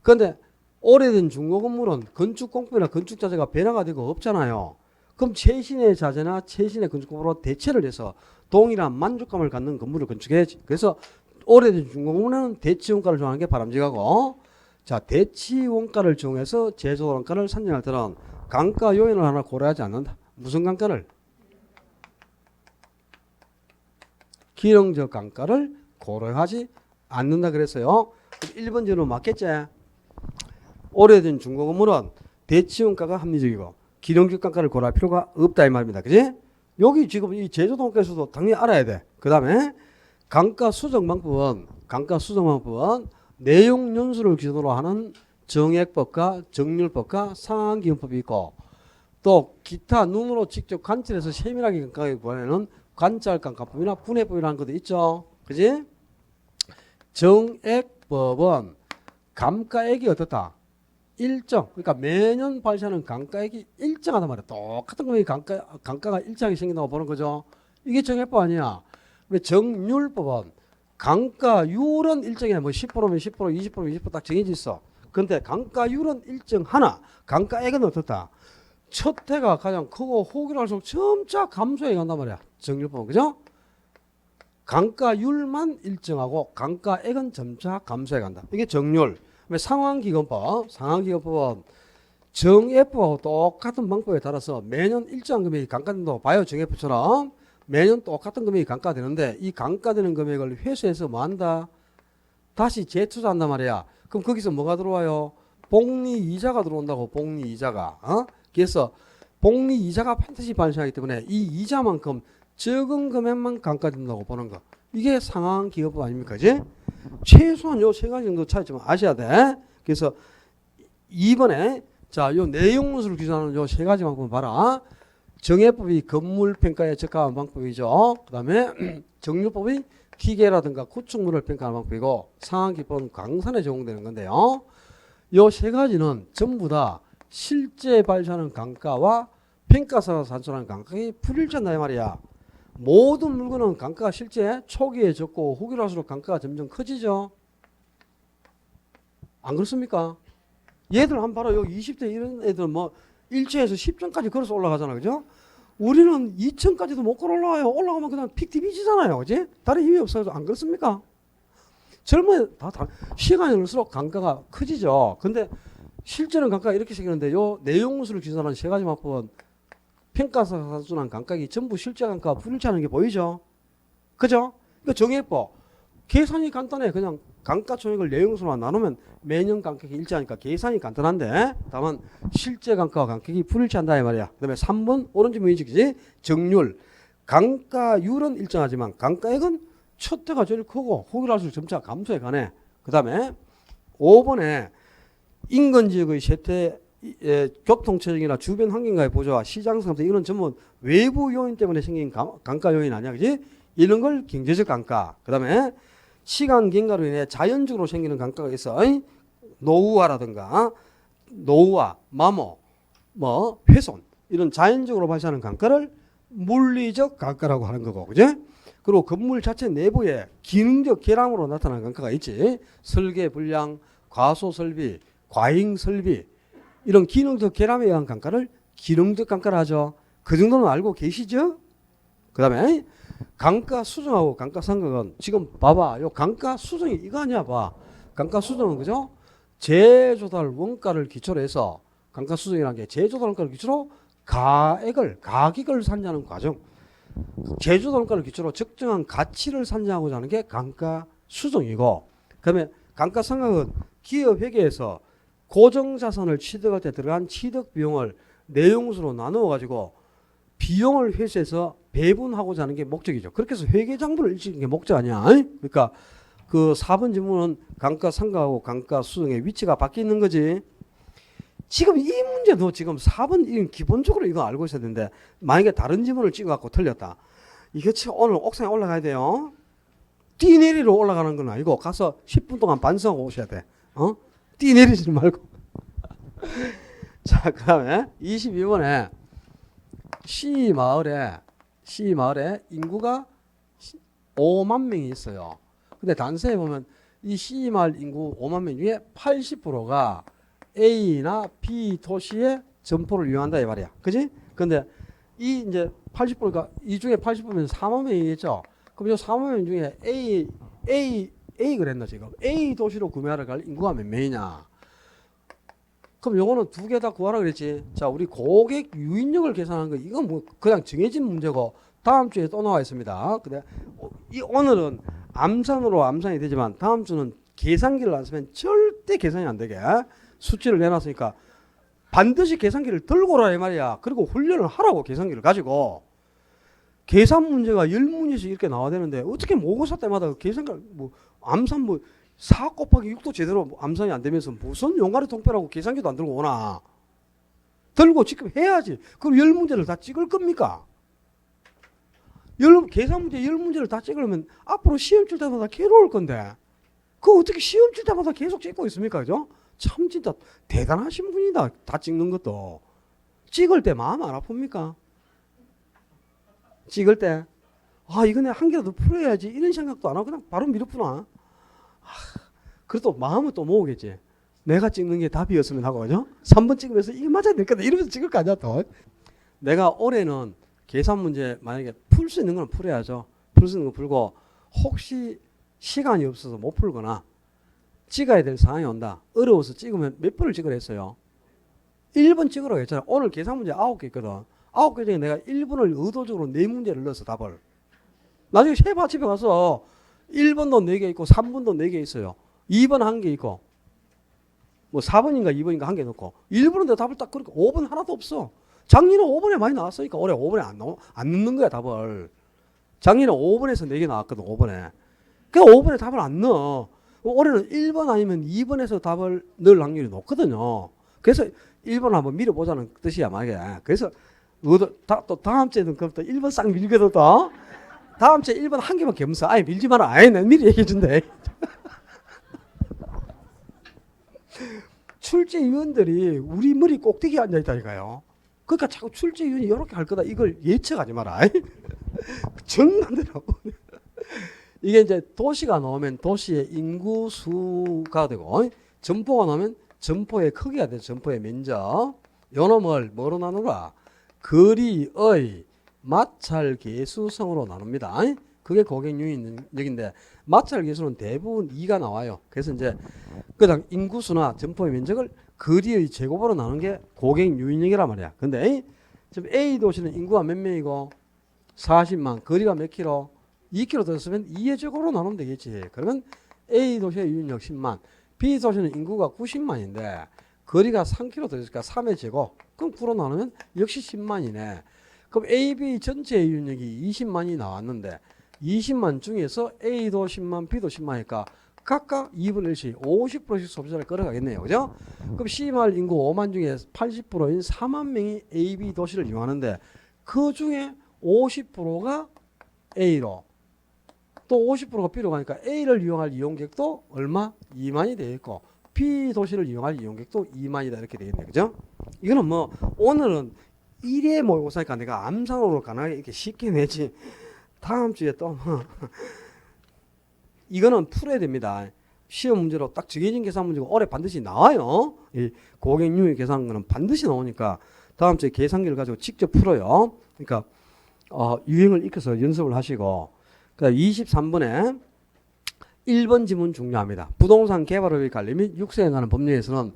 그런데 오래된 중고 건물은 건축 공법이나 건축 자재가 변화가 되고 없잖아요. 그럼 최신의 자재나 최신의 건축법으로 대체를 해서 동일한 만족감을 갖는 건물을 건축해야지. 그래서 오래된 중고 건물에는 대치 원가를 정하는 게 바람직하고, 자, 대치 원가를 정해서 재조달 원가를 산정할 때는 감가 요인을 하나 고려하지 않는다. 무슨 감가를? 기능적 감가를 고려하지 않는다 그랬어요. 1번 질문 맞겠지? 오래된 중고 건물은 대치 원가가 합리적이고 기능적 감가를 고려할 필요가 없다 이 말입니다. 그지? 여기 지금 이 제조달 원가에서도 당연히 알아야 돼. 그 다음에 감가 수정 방법은 내용 연수를 기준으로 하는 정액법과 정률법과 상한기금법이 있고, 또 기타 눈으로 직접 관찰해서 세밀하게 감가하기 원하는 관찰감가법이나 분해법이라는 것도 있죠. 그지? 정액법은 감가액이 어떻다? 일정. 그러니까 매년 발생하는 감가액이 일정하단 말이야. 똑같은 금액이 감가가 일정하게 생긴다고 보는 거죠. 이게 정액법 아니야. 왜 정률법은 감가율은 일정해. 뭐 10%면 10%, 20%면 20% 딱 정해져 있어. 근데 감가율은 일정하나 감가액은 어떻다? 첫 해가 가장 크고 후기로 갈수록 점차 감소해 간단 말이야. 정률법은. 그죠? 감가율만 일정하고 감가액은 점차 감소해 간다. 이게 정률. 상환기금법은 정액법하고 똑같은 방법에 따라서 매년 일정한 금액이 감가된다고 봐요. 정액법처럼 매년 똑같은 금액이 감가되는데, 이 감가되는 금액을 회수해서 뭐한다? 다시 재투자한단 말이야. 그럼 거기서 뭐가 들어와요? 복리이자가 들어온다고. 복리이자가. 그래서 복리이자가 반드시 발생하기 때문에 이 이자만큼 적은 금액만 감가된다고 보는 거. 이게 상환기금법 아닙니까? 이제 최소한 요 세 가지 정도 차이점 아셔야 돼. 그래서 2번에 자, 요 내용 문서를 기준하는 요 세 가지 방법을 봐라. 정액법이 건물 평가에 적합한 방법이죠. 그 다음에 정률법이 기계라든가 구축물을 평가하는 방법이고, 상환기법은 강산에 적용되는 건데요. 요 세 가지는 전부 다 실제 발생하는 감가와 평가사가 산출하는 감가가 불일치한다 이 말이야. 모든 물건은 감가가 실제 초기에 적고 후기로 할수록 감가가 점점 커지죠. 안 그렇습니까? 얘들 한번 봐라. 요 20대 이런 애들 뭐 1층에서 10층까지 걸어서 올라가잖아. 그죠? 우리는 2층까지도 못 걸어 올라가요. 올라가면 그냥 픽 디비지잖아요. 그지? 다른 힘이 없어서. 안 그렇습니까? 젊은 다 시간이 흘러서 감가가 커지죠. 근데 실제는 감가가 이렇게 생기는데, 요 내용 문서를 기준하는 세 가지 방법은 평가사가 산출한 감가액이 전부 실제 감가와 불일치하는 게 보이죠. 그죠? 그러니까 정액법 계산이 간단해. 그냥 감가총액을 내용수로만 나누면 매년 감가액이 일치하니까 계산이 간단한데, 다만 실제 감가와 감가액이 불일치한다 이 말이야. 그 다음에 3번 오른쪽 문제지. 정률. 감가율은 일정하지만 감가액은 첫 해가 제일 크고 후기로 할수록 점차 감소해 가네. 그 다음에 5번에 인근지역의 세태, 교통체증이나 주변 환경과의 보조와 시장성태, 이런 전부 외부 요인 때문에 생긴 감가 요인 아니야. 그지? 이런 걸 경제적 감가. 그 다음에 시간 경과로 인해 자연적으로 생기는 감가가 있어. 노후화라든가 노후화, 마모, 뭐 훼손, 이런 자연적으로 발생하는 감가를 물리적 감가라고 하는 거고. 그지? 그리고 건물 자체 내부에 기능적 결함으로 나타나는 감가가 있지. 설계 불량, 과소 설비, 과잉 설비 이런 기능적 결함에 의한 감가를 기능적 감가를 하죠. 그 정도는 알고 계시죠? 그 다음에 감가 수정하고 감가 상각은 지금 봐봐. 요 감가 수정이 이거 아니야 봐. 감가 수정은 그죠? 재조달 원가를 기초로 해서 감가 수정이라는 게 재조달 원가를 기초로 가격을 산정하는 과정. 재조달 원가를 기초로 적정한 가치를 산정하고자 하는 게 감가 수정이고, 그다음에 감가 상각은 기업 회계에서 고정자산을 취득할 때 들어간 취득 비용을 내용수로 나누어 가지고 비용을 회수해서 배분하고자 하는 게 목적이죠. 그렇게 해서 회계장부를 일치하는 게 목적 아니야. 그러니까 그 4번 질문은 감가 상각하고 감가 수정의 위치가 바뀌는 거지. 지금 이 문제도 지금 4번 기본적으로 이거 알고 있어야 되는데, 만약에 다른 지문을 찍어갖고 틀렸다. 이거 지금 오늘 옥상에 올라가야 돼요. 뛰내리로 올라가는 건 아니고 가서 10분 동안 반성하고 오셔야 돼. 뛰내리지 말고. 자, 그 다음에 22번에 C 마을에 인구가 5만 명이 있어요. 근데 단서에 보면 이 C 마을 인구 5만 명 중에 80%가 A나 B 도시의 점포를 이용한다 이 말이야. 그지? 근데 이 이제 80%가 이 중에 80%면 4만 명이겠죠. 그럼 이 4만 명 중에 A 그랬나 지금? A 도시로 구매하러 갈 인구가 몇 명이냐? 그럼 요거는 두 개 다 구하라 그랬지. 자, 우리 고객 유인력을 계산하는 거 이건 뭐 그냥 정해진 문제고 다음 주에 또 나와 있습니다. 근데 오늘은 암산이 되지만 다음 주는 계산기를 안 쓰면 절대 계산이 안 되게 수치를 내놨으니까 반드시 계산기를 들고 오라 이 말이야. 그리고 훈련을 하라고 계산기를 가지고. 계산 문제가 10문제씩 이렇게 나와야 되는데 어떻게 모의고사 때마다 계산기 뭐 암산 뭐 4 곱하기 6도 제대로 암산이 안 되면서 무슨 용가리 통배라고 계산기도 안 들고 오나. 들고 직접 해야지. 그럼 10문제를 다 찍을 겁니까? 계산 문제 10문제를 다 찍으려면 앞으로 시험 칠 때마다 괴로울 건데 그거 어떻게 시험 칠 때마다 계속 찍고 있습니까? 그죠? 참 진짜 대단하신 분이다. 다 찍는 것도. 찍을 때 마음 안 아픕니까? 찍을 때 이거 내가 한 개라도 풀어야지 이런 생각도 안 하고 그냥 바로 밀어푸나. 그래도 마음은 또 모으겠지. 내가 찍는 게 답이었으면 하고, 그죠? 3번 찍으면서 이게 맞아야 될 거다 이러면서 찍을 거 아니야 또. 내가 올해는 계산 문제 만약에 풀 수 있는 건 풀어야죠. 풀 수 있는 거 풀고 혹시 시간이 없어서 못 풀거나 찍어야 될 상황이 온다. 어려워서 찍으면 몇 번을 찍으라 했어요? 1번 찍으라고 했잖아. 오늘 계산 문제 9개 있거든. 9개 중에 내가 1번을 의도적으로 4문제를 넣어서 답을. 나중에 세봐 집에 가서 1번도 4개 있고 3번도 4개 있어요. 2번 1개 있고 뭐 4번인가 2번인가 1개 넣고 1번은 내 답을 딱 그렇게 5번 하나도 없어. 작년에 5번에 많이 나왔으니까 올해 5번에 안 넣는 거야 답을. 작년에 5번에서 4개 나왔거든 5번에. 그러니까 5번에 답을 안 넣어. 올해는 1번 아니면 2번에서 답을 넣을 확률이 높거든요. 그래서 1번 한번 밀어보자는 뜻이야 만약에. 그래서 또 다음 주에는 그것도 1번 싹 밀거든 또. 다음 주에 1번 한 개밖에 없어. 아예 밀지 마라. 아예 난 미리 얘기해준대. 출제위원들이 우리 머리 꼭대기에 앉아있다니까요. 그러니까 자꾸 출제위원이 이렇게 할 거다. 이걸 예측하지 마라. 정반대로. 이게 이제 도시가 나오면 도시의 인구수가 되고 점포가 나오면 점포의 크기가 되죠. 점포의 면적. 요놈을 뭐로 나누라? 거리의 마찰 계수성으로 나눕니다. 그게 고객 유인력인데 마찰 계수는 대부분 2가 나와요. 그래서 이제 그냥 인구수나 점포의 면적을 거리의 제곱으로 나누는 게 고객 유인력이란 말이야. 근데 지금 A 도시는 인구가 몇 명이고 40만, 거리가 몇 킬로? 2km 들었으면 2의 제곱으로 나누면 되겠지. 그러면 A 도시의 유인력 10만, B 도시는 인구가 90만인데 거리가 3km 들었으니까 3의 제곱. 그럼 9로 나누면 역시 10만이네. 그럼 A, B 전체 유인력이 20만이 나왔는데 20만 중에서 A도 10만, B도 10만이니까 각각 2분의 1씩 50%씩 소비자를 끌어가겠네요. 그죠? 그럼 C마을 인구 5만 중에 80%인 4만 명이 A, B 도시를 이용하는데 그 중에 50%가 A로 또 50%가 B로 가니까 A를 이용할 이용객도 얼마? 2만이 되겠고 B 도시를 이용할 이용객도 2만이다 이렇게 되겠네요. 그죠? 이거는 뭐 오늘은 1회 모의고사니까 내가 암산으로 가능하게 이렇게 쉽게 내지 다음 주에 또 이거는 풀어야 됩니다. 시험 문제로 딱 정해진 계산 문제가 올해 반드시 나와요. 이 고객률 계산한 거는 반드시 나오니까 다음 주에 계산기를 가지고 직접 풀어요. 그러니까 유행을 익혀서 연습을 하시고, 그다음 23번에 1번 지문 중요합니다. 부동산 개발의 관리 및 육세에 관한 법률에서는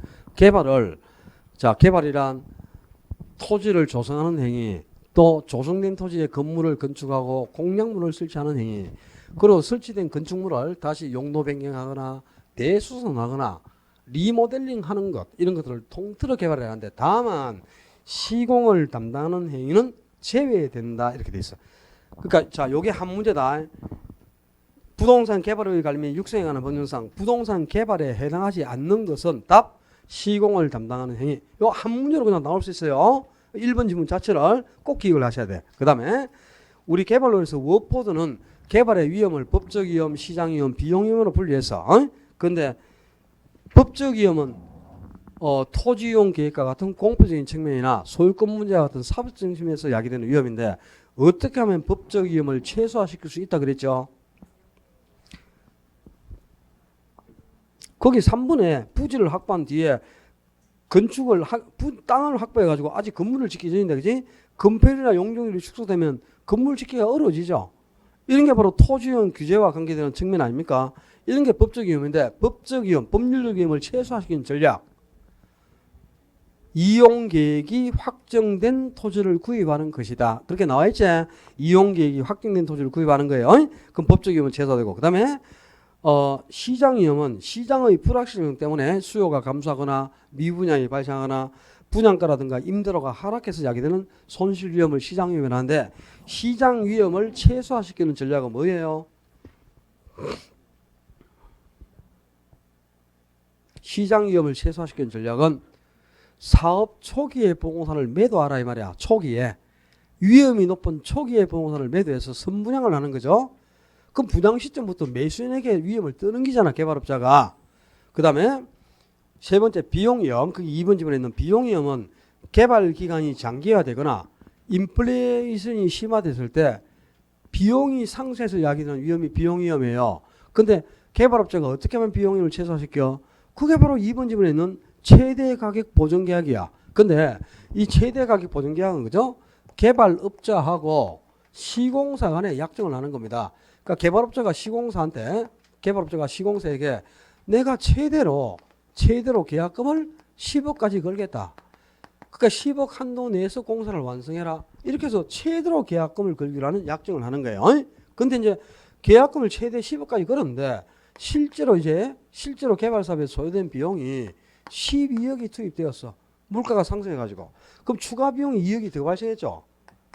개발이란 토지를 조성하는 행위, 또 조성된 토지에 건물을 건축하고 공약물을 설치하는 행위, 그리고 설치된 건축물을 다시 용도 변경하거나 대수선하거나 리모델링 하는 것, 이런 것들을 통틀어 개발해야 하는데, 다만 시공을 담당하는 행위는 제외된다, 이렇게 돼 있어. 그러니까 자, 요게 한 문제다. 부동산 개발의 관리 및 육성에 관한 법률상 부동산 개발에 해당하지 않는 것은 답 시공을 담당하는 행위. 요 한 문제로 그냥 나올 수 있어요. 1번 지문 자체를 꼭 기억을 하셔야 돼. 그 다음에 우리 개발로에서 워포드는 개발의 위험을 법적 위험, 시장 위험, 비용 위험으로 분리해서, 근데 법적 위험은 토지 이용 계획과 같은 공포적인 측면이나 소유권 문제와 같은 사법적 측면에서 야기되는 위험인데, 어떻게 하면 법적 위험을 최소화시킬 수 있다 그랬죠? 거기 3번에 부지를 확보한 뒤에 땅을 확보해가지고 아직 건물을 짓기 전인데, 그지? 건폐율이나 용적률이 축소되면 건물 짓기가 어려워지죠. 이런 게 바로 토지용 규제와 관계되는 측면 아닙니까? 이런 게 법적 위험인데, 법적 위험, 법률적 위험을 최소화시키는 전략. 이용 계획이 확정된 토지를 구입하는 것이다. 그렇게 나와 있지? 이용 계획이 확정된 토지를 구입하는 거예요. 그럼 법적 위험은 최소화되고, 그 다음에 시장 위험은 시장의 불확실성 때문에 수요가 감소하거나 미분양이 발생하거나 분양가라든가 임대료가 하락해서 야기되는 손실 위험을 시장 위험이라 하는데, 시장 위험을 최소화시키는 전략은 뭐예요? 시장 위험을 최소화시키는 전략은 사업 초기에 부동산을 매도하라 이 말이야. 초기에 위험이 높은 초기에 부동산을 매도해서 선분양을 하는 거죠. 그럼 분양 시점부터 매수인에게 위험을 떠넘기잖아, 개발업자가. 그 다음에 세 번째 비용 위험, 그 2번 지문에 있는 비용 위험은 개발 기간이 장기화되거나 인플레이션이 심화됐을 때 비용이 상승해서 야기되는 위험이 비용 위험이에요. 근데 개발업자가 어떻게 하면 비용 위험을 최소화시켜? 그게 바로 2번 지문에 있는 최대 가격 보전 계약이야. 근데 이 최대 가격 보전 계약은 그죠? 개발업자하고 시공사 간에 약정을 하는 겁니다. 그러니까 개발업자가 시공사에게 내가 최대로 계약금을 10억까지 걸겠다. 그러니까 10억 한도 내에서 공사를 완성해라. 이렇게 해서 최대로 계약금을 걸기로 하는 약정을 하는 거예요. 근데 이제 계약금을 최대 10억까지 걸었는데, 실제로 개발 사업에 소요된 비용이 12억이 투입되었어. 물가가 상승해가지고. 그럼 추가 비용이 2억이 더 발생했죠.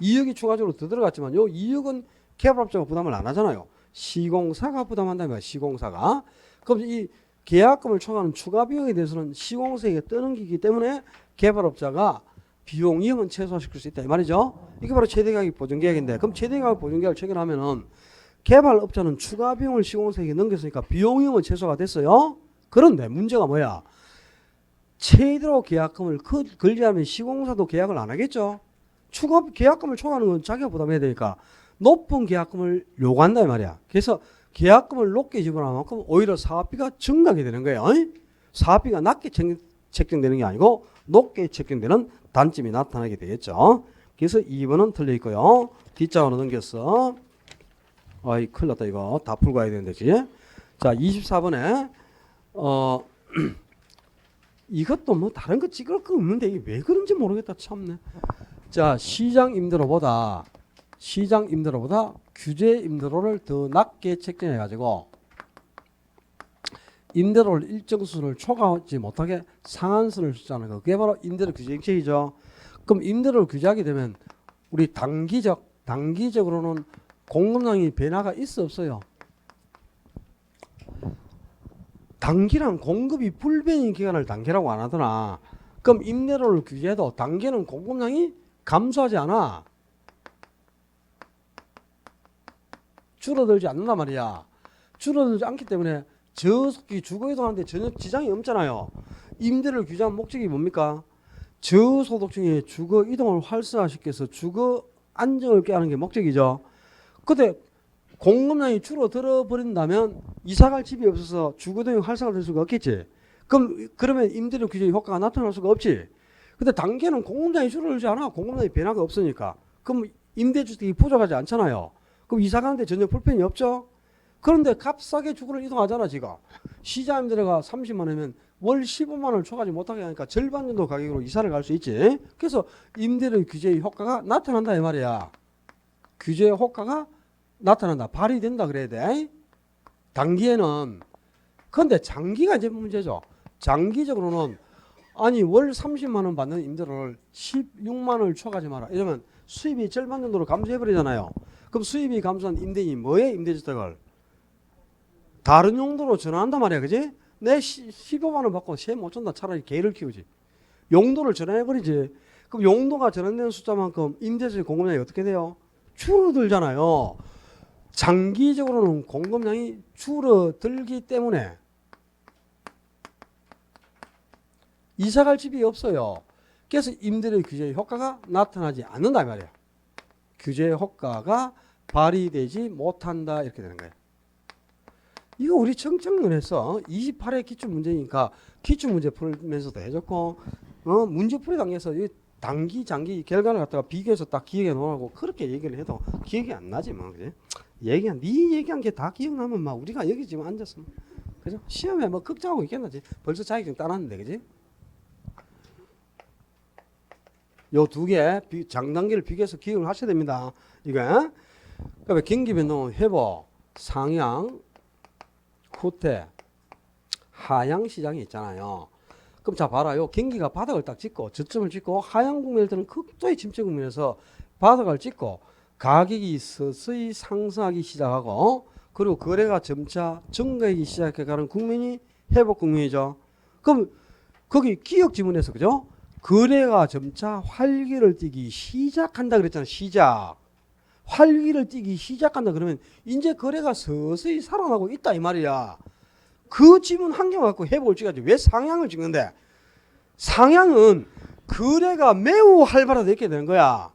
2억이 추가적으로 더 들어갔지만 요 2억은 개발업자가 부담을 안 하잖아요. 시공사가 부담한다면 시공사가. 그럼 이 계약금을 초과하는 추가 비용에 대해서는 시공사에게 떠넘기기 때문에 개발업자가 비용 위험은 최소화시킬 수 있다 이 말이죠. 이게 바로 최대가격 보전계약인데, 그럼 최대가격 보전계약을 체결하면은 개발업자는 추가 비용을 시공사에게 넘겼으니까 비용 위험은 최소화가 됐어요. 그런데 문제가 뭐야? 최대로 계약금을 걸리하면 시공사도 계약을 안 하겠죠. 추가 계약금을 초과하는 건 자기가 부담해야 되니까 높은 계약금을 요구한다 이 말이야. 그래서 계약금을 높게 지불하는 만큼 오히려 사업비가 증가하게 되는 거예요. 사업비가 낮게 책정되는 게 아니고 높게 책정되는 단점이 나타나게 되겠죠. 그래서 2번은 틀려 있고요. 뒷장으로 넘겼어. 아이 큰일 났다. 이거 다 풀고 가야 되는데. 그치? 자 24번에 이것도 뭐 다른 거 찍을 거 없는데 이게 왜 그런지 모르겠다. 참네. 자 시장 임대료보다 규제 임대료를 더 낮게 책정해 가지고 임대료를 일정 수를 초과하지 못하게 상한선을 주자는 거. 그게 바로 임대료 규제 정책이죠. 그럼 임대료를 규제하게 되면 우리 단기적으로는 공급량이 변화가 있어 없어요? 단기랑 공급이 불변인 기간을 단기라고 안 하더나. 그럼 임대료를 규제해도 단기는 공급량이 감소하지 않아. 줄어들지 않는단 말이야. 줄어들지 않기 때문에 저속기 주거이동하는데 전혀 지장이 없잖아요. 임대를 규제한 목적이 뭡니까? 저소득층의 주거이동을 활성화시켜서 주거 안정을 꾀하는 게 목적이죠. 근데 공급량이 줄어들어 버린다면 이사갈 집이 없어서 주거동이 활성화될 수가 없겠지. 그러면 임대료 규제의 효과가 나타날 수가 없지. 근데 단계는 공급량이 줄어들지 않아. 공급량이 변화가 없으니까. 그럼 임대주택이 부족하지 않잖아요. 그럼 이사가는데 전혀 불편이 없죠. 그런데 값싸게 주거를 이동하잖아 지금. 시장 임대료가 30만 원이면 월 15만 원을 초과하지 못하게 하니까 절반 정도 가격으로 이사를 갈 수 있지. 그래서 임대료 규제의 효과가 나타난다 이 말이야. 규제의 효과가 나타난다. 발휘된다 그래야 돼. 단기에는. 그런데 장기가 이제 문제죠. 장기적으로는 아니 월 30만 원 받는 임대료를 16만 원을 초과하지 마라. 이러면 수입이 절반 정도로 감소해버리잖아요. 그럼 수입이 감소한 임대인이 뭐해? 임대주택을 다른 용도로 전환한단 말이야. 그지? 내 15만 원 받고 세 못 준다. 차라리 개를 키우지. 용도를 전환해버리지. 그럼 용도가 전환되는 숫자만큼 임대주택 공급량이 어떻게 돼요? 줄어들잖아요. 장기적으로는 공급량이 줄어들기 때문에 이사갈 집이 없어요. 그래서 임대료 규제의 효과가 나타나지 않는다 말이야. 규제의 효과가 발휘되지 못한다 이렇게 되는 거예요. 이거 우리 청천문에서 28회 기출문제니까 기출문제 풀면서도 해줬고 문제풀이 단계에서 단기 장기 결과를 갖다가 비교해서 딱 기억해 놓으라고 그렇게 얘기를 해도 기억이 안 나지 뭐. 그지? 네 얘기한 게 다 기억나면 막 우리가 여기 지금 앉았으면 그죠? 시험에 뭐 걱정하고 있겠나지. 벌써 자격증 따놨는데 그지? 요 두 개 장단기를 비교해서 기억을 하셔야 됩니다. 이거 그러니까 경기변동 회복 상향 후퇴 하향 시장이 있잖아요. 그럼 자 봐라요. 경기가 바닥을 딱 찍고 저점을 찍고 하향 국면일 때는 극도의 침체 국면에서 바닥을 찍고 가격이 서서히 상승하기 시작하고 그리고 거래가 점차 증가하기 시작해가는 국면이 회복 국면이죠. 그럼 거기 기억 지문에서 그죠? 거래가 점차 활기를 띠기 시작한다 그랬잖아. 시작. 활기를 띠기 시작한다 그러면 이제 거래가 서서히 살아나고 있다 이 말이야. 그 지문 한 개만 갖고 회복을 찍어야지. 왜 상향을 찍는데? 상향은 거래가 매우 활발하다 이렇게 되는 거야.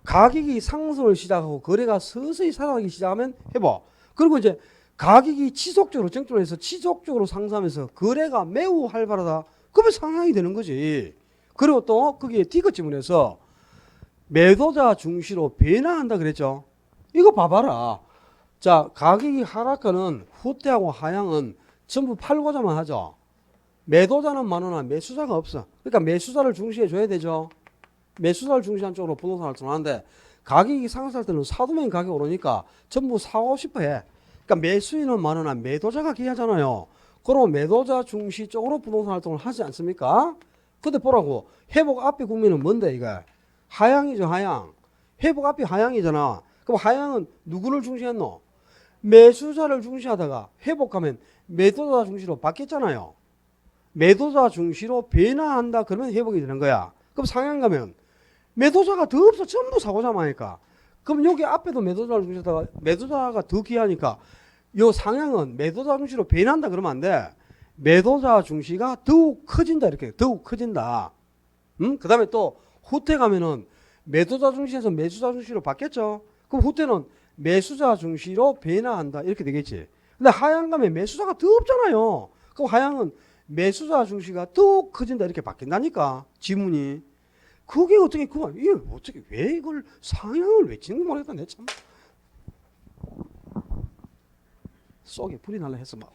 가격이 상승을 시작하고 거래가 서서히 살아나기 시작하면 회복. 그리고 이제 가격이 지속적으로 정점에서 지속적으로 상승하면서 거래가 매우 활발하다. 그러면 상향이 되는 거지. 그리고 또 거기에 D급 지문에서 매도자 중시로 변화한다 그랬죠. 이거 봐봐라. 자, 가격이 하락하는 후퇴하고 하향은 전부 팔고자만 하죠. 매도자는 많으나 매수자가 없어. 그러니까 매수자를 중시해 줘야 되죠. 매수자를 중시한 쪽으로 부동산을 전하는데 가격이 상승할 때는 사도면 가격이 오르니까 전부 사고 싶어 해. 그러니까 매수인은 많으나 매도자가 귀하잖아요. 그럼 매도자 중시 쪽으로 부동산 활동을 하지 않습니까? 근데 보라고. 회복 앞에 국면은 뭔데 이거? 하향이죠. 하향. 회복 앞이 하향이잖아. 그럼 하향은 누구를 중시했노? 매수자를 중시하다가 회복하면 매도자 중시로 바뀌었잖아요. 매도자 중시로 변화한다 그러면 회복이 되는 거야. 그럼 상향 가면 매도자가 더 없어. 전부 사고자만 하니까. 그럼 여기 앞에도 매도자를 중시하다가 매도자가 더 귀하니까 요 상향은 매도자 중시로 변한다 그러면 안 돼. 매도자 중시가 더욱 커진다 이렇게. 더욱 커진다. 그 다음에 또 후퇴 가면은 매도자 중시에서 매수자 중시로 바뀌었죠. 그럼 후퇴는 매수자 중시로 변화한다 이렇게 되겠지. 근데 하향 가면 매수자가 더 없잖아요. 그럼 하향은 매수자 중시가 더욱 커진다 이렇게 바뀐다니까 지문이. 그게 어떻게 그만 이게 어떻게 왜 이걸 상향을 왜 찍는 모르겠다. 내 참 속에 불이 날라 해서 막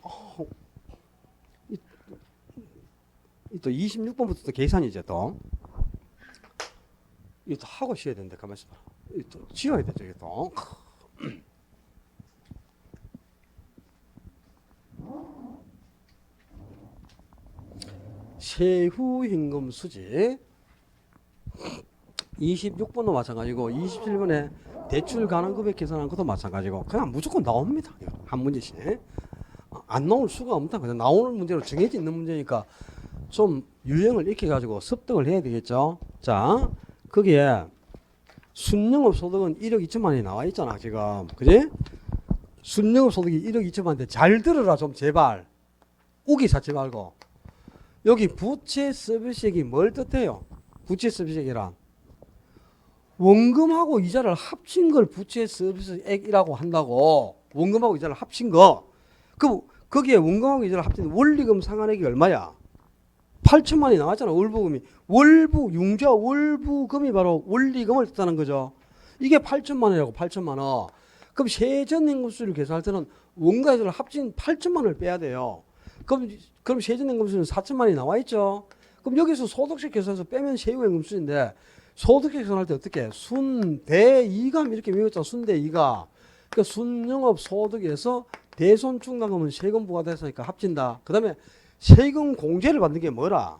또 26번부터 또 계산이죠 또. 이거 또 하고 쉬어야 되는데 가만있어 봐. 이거 또 지워야 되죠 이게 또. 세후 현금 수지 26번도 마찬가지고 27번에 대출 가능 금액 계산한 것도 마찬가지고 그냥 무조건 나옵니다. 한 문제씩. 안 나올 수가 없다. 그냥 나오는 문제로 정해져 있는 문제니까 좀 유형을 익혀가지고 습득을 해야 되겠죠. 자, 거기에 순영업 소득은 1억 2천만 원이 나와 있잖아 지금. 그지? 순영업 소득이 1억 2천만인데 잘 들어라 좀 제발. 우기 찾지 말고. 여기 부채 서비스액이 뭘 뜻해요? 부채 서비스액이란 원금하고 이자를 합친 걸 부채 서비스액이라고 한다고. 원금하고 이자를 합친 거. 그 거기에 원금하고 이자를 합친 원리금 상환액이 얼마야? 8천만이 나왔잖아. 월부금이. 융자 월부금이 바로 원리금을 뜻하는 거죠. 이게 8천만 원이라고. 8천만 원. 그럼 세전임금수를 계산할 때는 원가 이자를 합친 8천만 원을 빼야 돼요. 그럼 세전임금수는 4천만 원이 나와 있죠. 그럼 여기서 소득세 계산해서 빼면 세후임금수인데 소득세 계산할 때 어떻게? 순대이감 이렇게 외웠잖아. 순대이가. 그러니까 순영업 소득에서 대손충당금은 세금 부과됐으니까 합친다. 그 다음에 세금 공제를 받는 게 뭐라?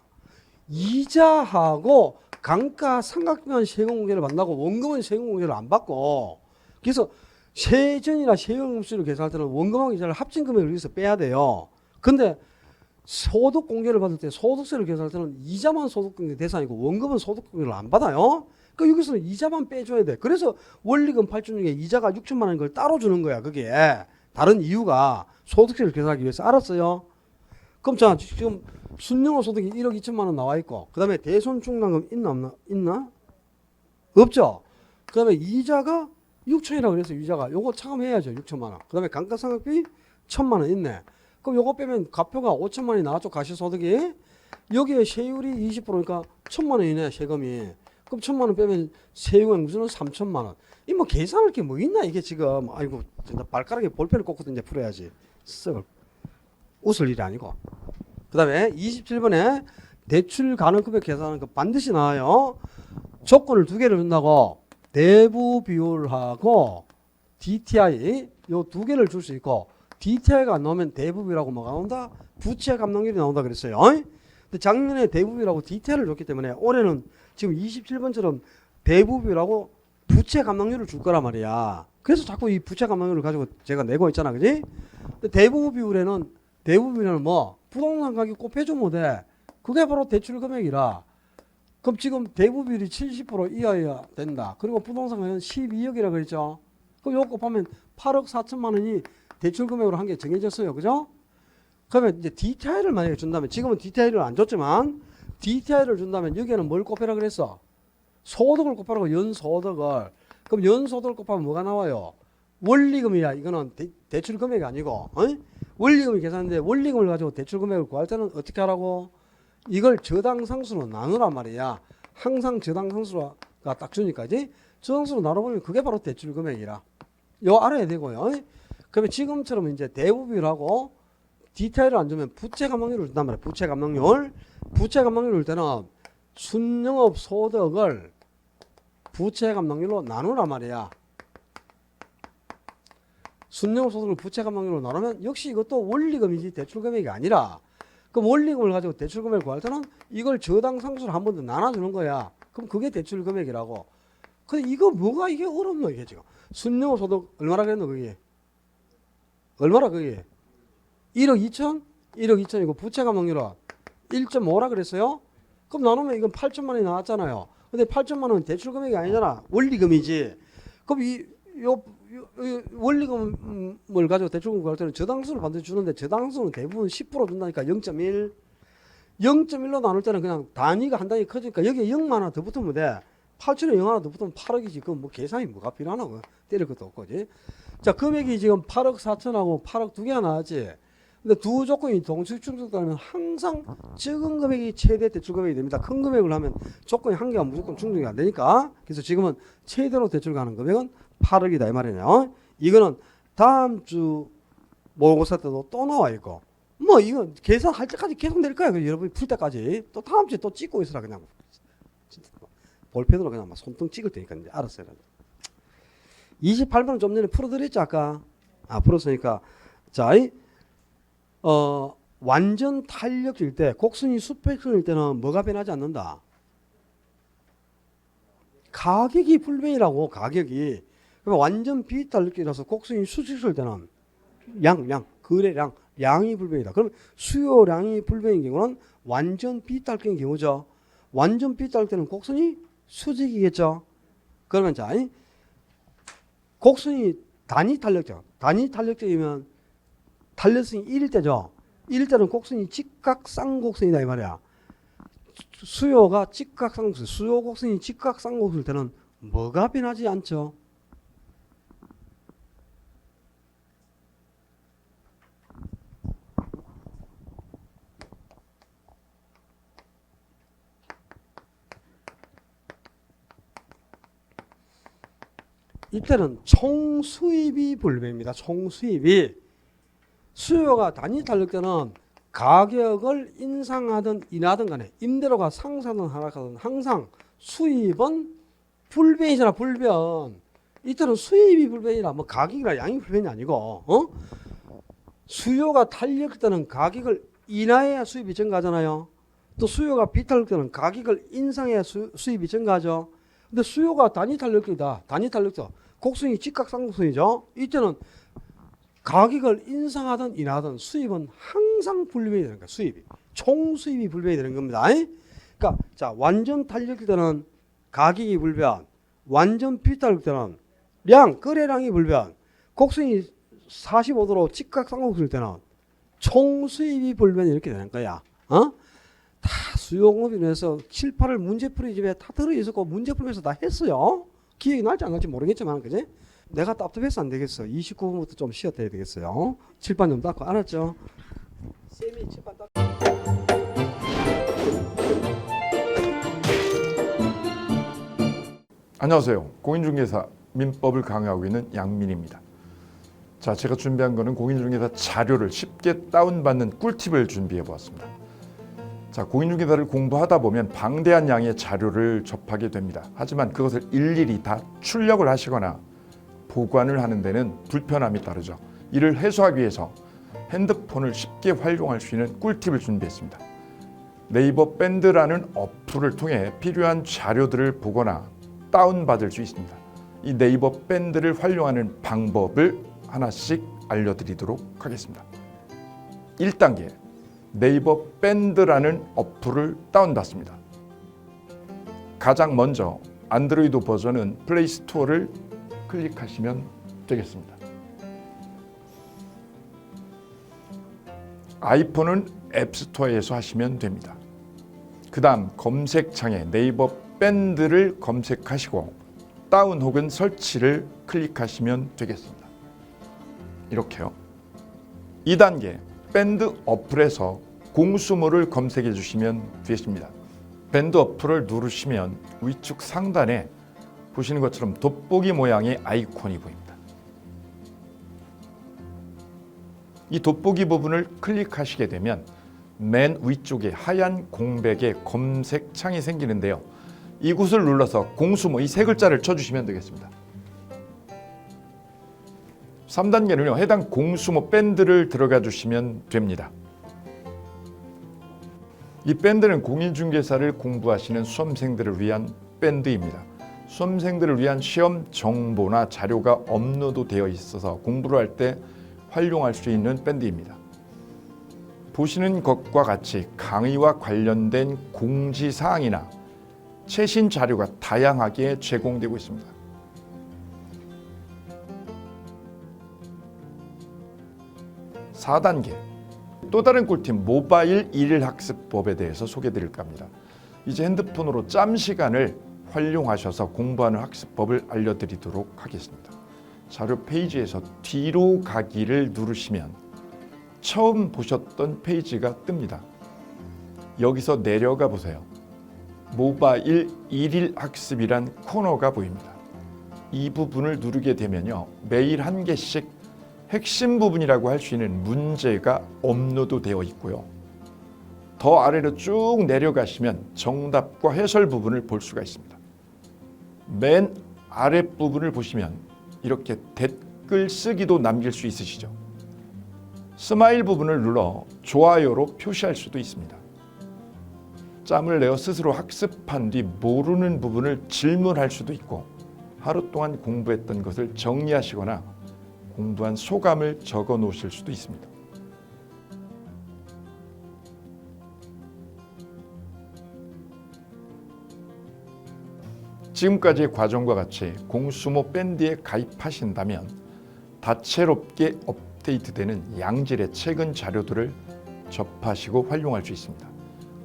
이자하고 감가상각비만 세금 공제를 받는다고 원금은 세금 공제를 안 받고. 그래서 세전이나 세금수를 계산할 때는 원금하고 이자를 합친 금액을 여기서 빼야 돼요. 근데 소득 공제를 받을 때 소득세를 계산할 때는 이자만 소득 공제 대상이고 원금은 소득 공제를 안 받아요. 그러니까 여기서는 이자만 빼줘야 돼. 그래서 원리금 8천 중에 이자가 6천만 원인 걸 따로 주는 거야. 그게 다른 이유가 소득세를 계산하기 위해서. 알았어요? 그럼 자 지금 순영업 소득이 1억 2천만 원 나와 있고 그 다음에 대손충당금 있나 없나? 있나? 없죠. 그 다음에 이자가 6천이라고 그래서 이자가 요거 차감해야죠. 6천만 원. 그 다음에 감가상각비 1천만 원 있네. 그럼 요거 빼면 가표가 5천만 원이 나왔죠. 가시소득이. 여기에 세율이 20%니까 1천만 원이네. 세금이. 그럼 1천만 원 빼면 세후임금수는 3천만 원. 이 뭐 계산할 게 뭐 있나 이게 지금. 아이고 진짜 발가락에 볼펜을 꽂고 이제 풀어야지. 썩을. 웃을 일이 아니고. 그 다음에 27번에 대출 가능 금액 계산하는 거 반드시 나와요. 조건을 두 개를 준다고 대부 비율하고 DTI 요 두 개를 줄 수 있고 DTI가 안 나오면 대부비라고 뭐가 나온다? 부채 감당률이 나온다 그랬어요. 근데 작년에 대부비라고 DTI를 줬기 때문에 올해는 지금 27번처럼 대부비라고 부채 감당률을 줄 거란 말이야. 그래서 자꾸 이 부채 감당률을 가지고 제가 내고 있잖아. 그지? 근데 대부비율에는 뭐 부동산 가격 곱해줘 못해. 그게 바로 대출 금액이라. 그럼 지금 대부비율이 70% 이하여야 된다. 그리고 부동산 가격은 12억이라고 그랬죠. 그럼 요거 곱하면 8억 4천만 원이 대출 금액으로 한 게 정해졌어요. 그죠? 그러면 이제 DTI를 만약에 준다면 지금은 DTI를 안 줬지만 DTI를 준다면 여기에는 뭘 곱해라 그랬어? 소득을 곱하라고 연소득을. 그럼 연소득을 곱하면 뭐가 나와요? 원리금이야. 이거는 대출 금액이 아니고 원리금이 계산인데 원리금을 가지고 대출 금액을 구할 때는 어떻게 하라고? 이걸 저당상수로 나누란 말이야. 항상 저당상수가 딱 주니까 이제 저당수로 나눠보면 그게 바로 대출 금액이라. 요 알아야 되고요. 그러면 지금처럼 이제 대부비율하고 디테일을 안 주면 부채 감당률을 준단 말이야. 부채 감당률을 줄 때는 순영업 소득을 부채 감당률로 나누란 말이야. 순영업 소득을 부채 감당률로 나누면 역시 이것도 원리금이지 대출 금액이 아니라. 그럼 원리금을 가지고 대출 금액을 구할 때는 이걸 저당 상수로 한 번 더 나눠주는 거야. 그럼 그게 대출 금액이라고. 근데 이거 뭐가 이게 어렵노 이게 지금. 순영업 소득 얼마나 그랬노 그게? 얼마나 그게? 1억 2천? 1억 2천이고 부채 감당률은 1.5라 그랬어요? 그럼 나누면 이건 8천만 원이 나왔잖아요. 근데 8천만 원은 대출 금액이 아니잖아. 원리금이지. 그럼 요 원리금을 가지고 대출금 구할 때는 저당수를 반드시 주는데 저당수는 대부분 10% 준다니까 0.1. 0.1로 나눌 때는 그냥 단위가 한 단위 커지니까 여기에 0만 하나 더 붙으면 돼. 8천에 0 하나 더 붙으면 8억이지. 그럼 뭐 계산이 뭐가 필요하나? 때릴 것도 없고지. 자, 금액이 지금 8억 4천하고 8억 두 개가 나왔지. 근데 두 조건이 동시 충족되면 항상 적은 금액이 최대 대출 금액이 됩니다. 큰 금액을 하면 조건이 한 개가 무조건 충족이 안 되니까. 그래서 지금은 최대로 대출 가는 금액은 8억이다 이 말이네요. 이거는 다음 주 모의고사 때도 또 나와 있고 뭐 이거 계산할 때까지 계속 낼 거야. 여러분이 풀 때까지 또 다음 주에 또 찍고 있으라 그냥 진짜 볼펜으로 그냥 막 손등 찍을 테니까 이제 알았어요. 28번은 좀 전에 풀어드렸지 아까. 풀었으니까 자, 완전 탄력일 때 곡선이 수평일 때는 뭐가 변하지 않는다. 가격이 불변이라고. 가격이. 그러니까 완전 비탄력이라서 곡선이 수직일 때는 거래량, 양이 불변이다. 그럼 수요량이 불변인 경우는 완전 비탄력인 경우죠. 완전 비탄력 때는 곡선이 수직이겠죠. 그러면 자, 곡선이 단위 탄력적. 단위 탄력적이면 탄력성이 1일 때죠. 1일 때는 곡선이 직각쌍곡선이다 이 말이야. 수요가 직각쌍곡선. 수요 곡선이 직각쌍곡선일 때는 뭐가 변하지 않죠? 이때는 총 수입이 불매입니다. 총 수입이 수요가 단위 탄력 때는 가격을 인상하든 인하든 간에 임대료가 상승하든 하락하든 항상 수입은 불변이잖아. 불변. 이때는 수입이 불변이라 뭐 가격이나 양이 불변이 아니고 수요가 탄력 때는 가격을 인하해야 수입이 증가하잖아요. 또 수요가 비탄력 때는 가격을 인상해야 수입이 증가하죠. 근데 수요가 단위 탄력이다. 단위 탄력도 곡선이 직각상곡선이죠. 이때는 가격을 인상하든 인하든 수입은 항상 불변이 되는 거야. 수입이 총 수입이 불변이 되는 겁니다. 그러니까 자 완전 탄력일 때는 가격이 불변, 완전 비탄력 때는 량 거래량이 불변, 곡선이 45도로 직각상곡선일 때는 총 수입이 불변 이렇게 되는 거야. 다 수요공급에 인해서 7, 8을 문제풀이 집에 다 들어있었고 문제 풀면서 다 했어요. 기억이 날지 안 날지 모르겠지만 그지? 내가 답답해서 안 되겠어. 29분부터 좀 쉬었다 해야 되겠어요. 칠판 좀 닦고 알았죠? 쌤이 칠판 닦고. 안녕하세요. 공인중개사 민법을 강의하고 있는 양민입니다. 자, 제가 준비한 거는 공인중개사 자료를 쉽게 다운받는 꿀팁을 준비해 보았습니다. 자, 공인중개사를 공부하다 보면 방대한 양의 자료를 접하게 됩니다. 하지만 그것을 일일이 다 출력을 하시거나 보관을 하는 데는 불편함이 따르죠. 이를 해소하기 위해서 핸드폰을 쉽게 활용할 수 있는 꿀팁을 준비했습니다. 네이버 밴드라는 어플을 통해 필요한 자료들을 보거나 다운받을 수 있습니다. 이 네이버 밴드를 활용하는 방법을 하나씩 알려드리도록 하겠습니다. 1단계, 네이버 밴드라는 어플을 다운받습니다. 가장 먼저 안드로이드 버전은 플레이 스토어를 클릭하시면 되겠습니다. 아이폰은 앱스토어에서 하시면 됩니다. 그 다음 검색창에 네이버 밴드를 검색하시고 다운 혹은 설치를 클릭하시면 되겠습니다. 이렇게요. 2단계, 밴드 어플에서 공수모를 검색해 주시면 되겠습니다. 밴드 어플을 누르시면 위쪽 상단에 보시는 것처럼 돋보기 모양의 아이콘이 보입니다. 이 돋보기 부분을 클릭하시게 되면 맨 위쪽에 하얀 공백의 검색창이 생기는데요. 이곳을 눌러서 공수모 이 세 글자를 쳐주시면 되겠습니다. 3단계는요. 해당 공수모 밴드를 들어가 주시면 됩니다. 이 밴드는 공인중개사를 공부하시는 수험생들을 위한 밴드입니다. 수험생들을 위한 시험 정보나 자료가 업로드되어 있어서 공부를 할 때 활용할 수 있는 밴드입니다. 보시는 것과 같이 강의와 관련된 공지사항이나 최신 자료가 다양하게 제공되고 있습니다. 4단계, 또 다른 꿀팁 모바일 일일학습법에 대해서 소개드릴까 합니다. 이제 핸드폰으로 짬 시간을 활용하셔서 공부하는 학습법을 알려드리도록 하겠습니다. 자료 페이지에서 뒤로 가기를 누르시면 처음 보셨던 페이지가 뜹니다. 여기서 내려가 보세요. 모바일 일일 학습이란 코너가 보입니다. 이 부분을 누르게 되면요. 매일 한 개씩 핵심 부분이라고 할 수 있는 문제가 업로드되어 있고요. 더 아래로 쭉 내려가시면 정답과 해설 부분을 볼 수가 있습니다. 맨 아랫부분을 보시면 이렇게 댓글 쓰기도 남길 수 있으시죠. 스마일 부분을 눌러 좋아요로 표시할 수도 있습니다. 짬을 내어 스스로 학습한 뒤 모르는 부분을 질문할 수도 있고 하루 동안 공부했던 것을 정리하시거나 공부한 소감을 적어 놓으실 수도 있습니다. 지금까지의 과정과 같이 공수모 밴드에 가입하신다면 다채롭게 업데이트되는 양질의 최근 자료들을 접하시고 활용할 수 있습니다.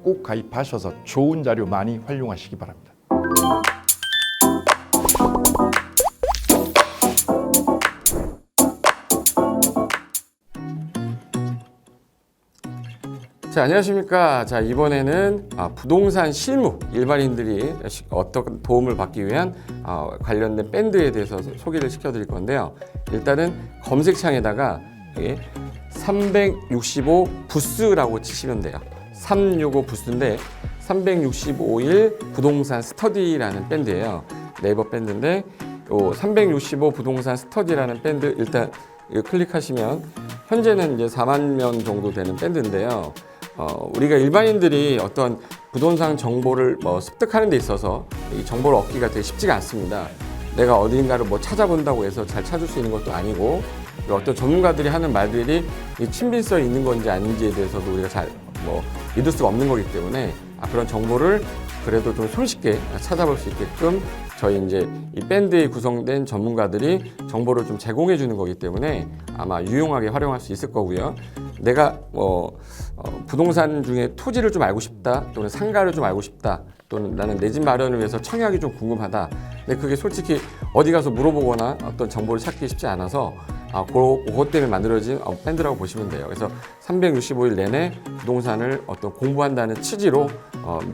꼭 가입하셔서 좋은 자료 많이 활용하시기 바랍니다. 자, 안녕하십니까. 자, 이번에는 부동산 실무, 일반인들이 어떤 도움을 받기 위한 관련된 밴드에 대해서 소개를 시켜드릴 건데요. 일단은 검색창에다가 365 부스라고 치시면 돼요. 365 부스인데 365일 부동산 스터디라는 밴드예요. 네이버 밴드인데 요 365 부동산 스터디라는 밴드 일단 클릭하시면 현재는 이제 4만 명 정도 되는 밴드인데요. 우리가 일반인들이 어떤 부동산 정보를 습득하는 데 있어서 이 정보를 얻기가 되게 쉽지가 않습니다. 내가 어딘가를 찾아본다고 해서 잘 찾을 수 있는 것도 아니고, 어떤 전문가들이 하는 말들이 이 친밀성이 있는 건지 아닌지에 대해서도 우리가 잘 믿을 수가 없는 거기 때문에 그런 정보를 그래도 좀 손쉽게 찾아볼 수 있게끔 저희 이제 이 밴드에 구성된 전문가들이 정보를 좀 제공해 주는 거기 때문에 아마 유용하게 활용할 수 있을 거고요. 내가 부동산 중에 토지를 좀 알고 싶다, 또는 상가를 좀 알고 싶다, 또는 나는 내 집 마련을 위해서 청약이 좀 궁금하다. 근데 그게 솔직히 어디 가서 물어보거나 어떤 정보를 찾기 쉽지 않아서 그것 때문에 만들어진 밴드라고 보시면 돼요. 그래서 365일 내내 부동산을 어떤 공부한다는 취지로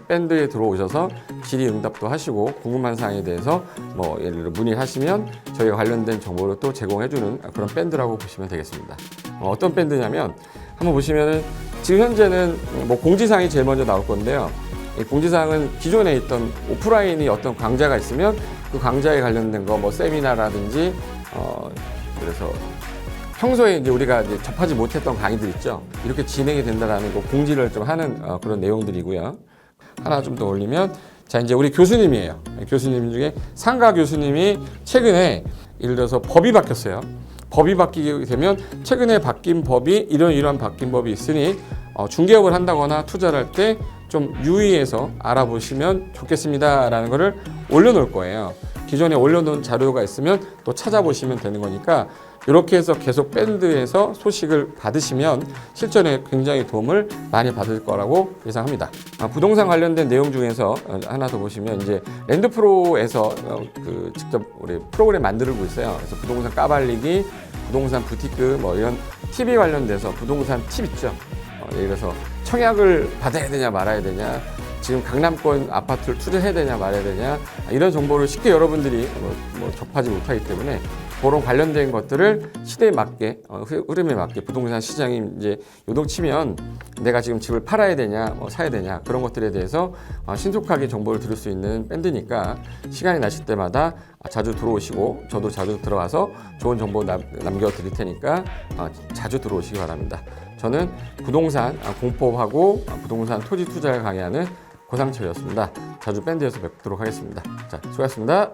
밴드에 들어오셔서 질의응답도 하시고 궁금한 사항에 대해서 예를 들어 문의하시면 저희가 관련된 정보를 또 제공해주는 그런 밴드라고 보시면 되겠습니다. 어떤 밴드냐면 한번 보시면은 지금 현재는 공지사항이 제일 먼저 나올 건데요. 이 공지사항은 기존에 있던 오프라인이 어떤 강좌가 있으면 그 강좌에 관련된 거 세미나라든지 그래서 평소에 이제 우리가 이제 접하지 못했던 강의들 있죠. 이렇게 진행이 된다라는 거 공지를 좀 하는 그런 내용들이고요. 하나 좀 더 올리면 자, 이제 우리 교수님이에요. 교수님 중에 상가 교수님이 최근에 예를 들어서 법이 바뀌었어요. 법이 바뀌게 되면 최근에 바뀐 법이 이런 바뀐 법이 있으니 중개업을 한다거나 투자를 할 때 좀 유의해서 알아보시면 좋겠습니다라는 거를 올려놓을 거예요. 기존에 올려놓은 자료가 있으면 또 찾아보시면 되는 거니까 이렇게 해서 계속 밴드에서 소식을 받으시면 실전에 굉장히 도움을 많이 받을 거라고 예상합니다. 부동산 관련된 내용 중에서 하나 더 보시면 이제 랜드프로에서 직접 우리 프로그램 만들고 있어요. 그래서 부동산 까발리기, 부동산 부티크 이런 TV 관련돼서 부동산 팁 있죠. 예를 들어서 청약을 받아야 되냐 말아야 되냐, 지금 강남권 아파트를 투자해야 되냐 말아야 되냐, 이런 정보를 쉽게 여러분들이 접하지 못하기 때문에 그런 관련된 것들을 시대에 맞게 흐름에 맞게 부동산 시장이 이제 요동치면 내가 지금 집을 팔아야 되냐 사야 되냐 그런 것들에 대해서 신속하게 정보를 들을 수 있는 밴드니까 시간이 나실 때마다 자주 들어오시고 저도 자주 들어가서 좋은 정보 남겨드릴 테니까 자주 들어오시기 바랍니다. 저는 부동산 공법하고 부동산 토지 투자를 강의하는 고상철이었습니다. 자주 밴드에서 뵙도록 하겠습니다. 자, 수고하셨습니다.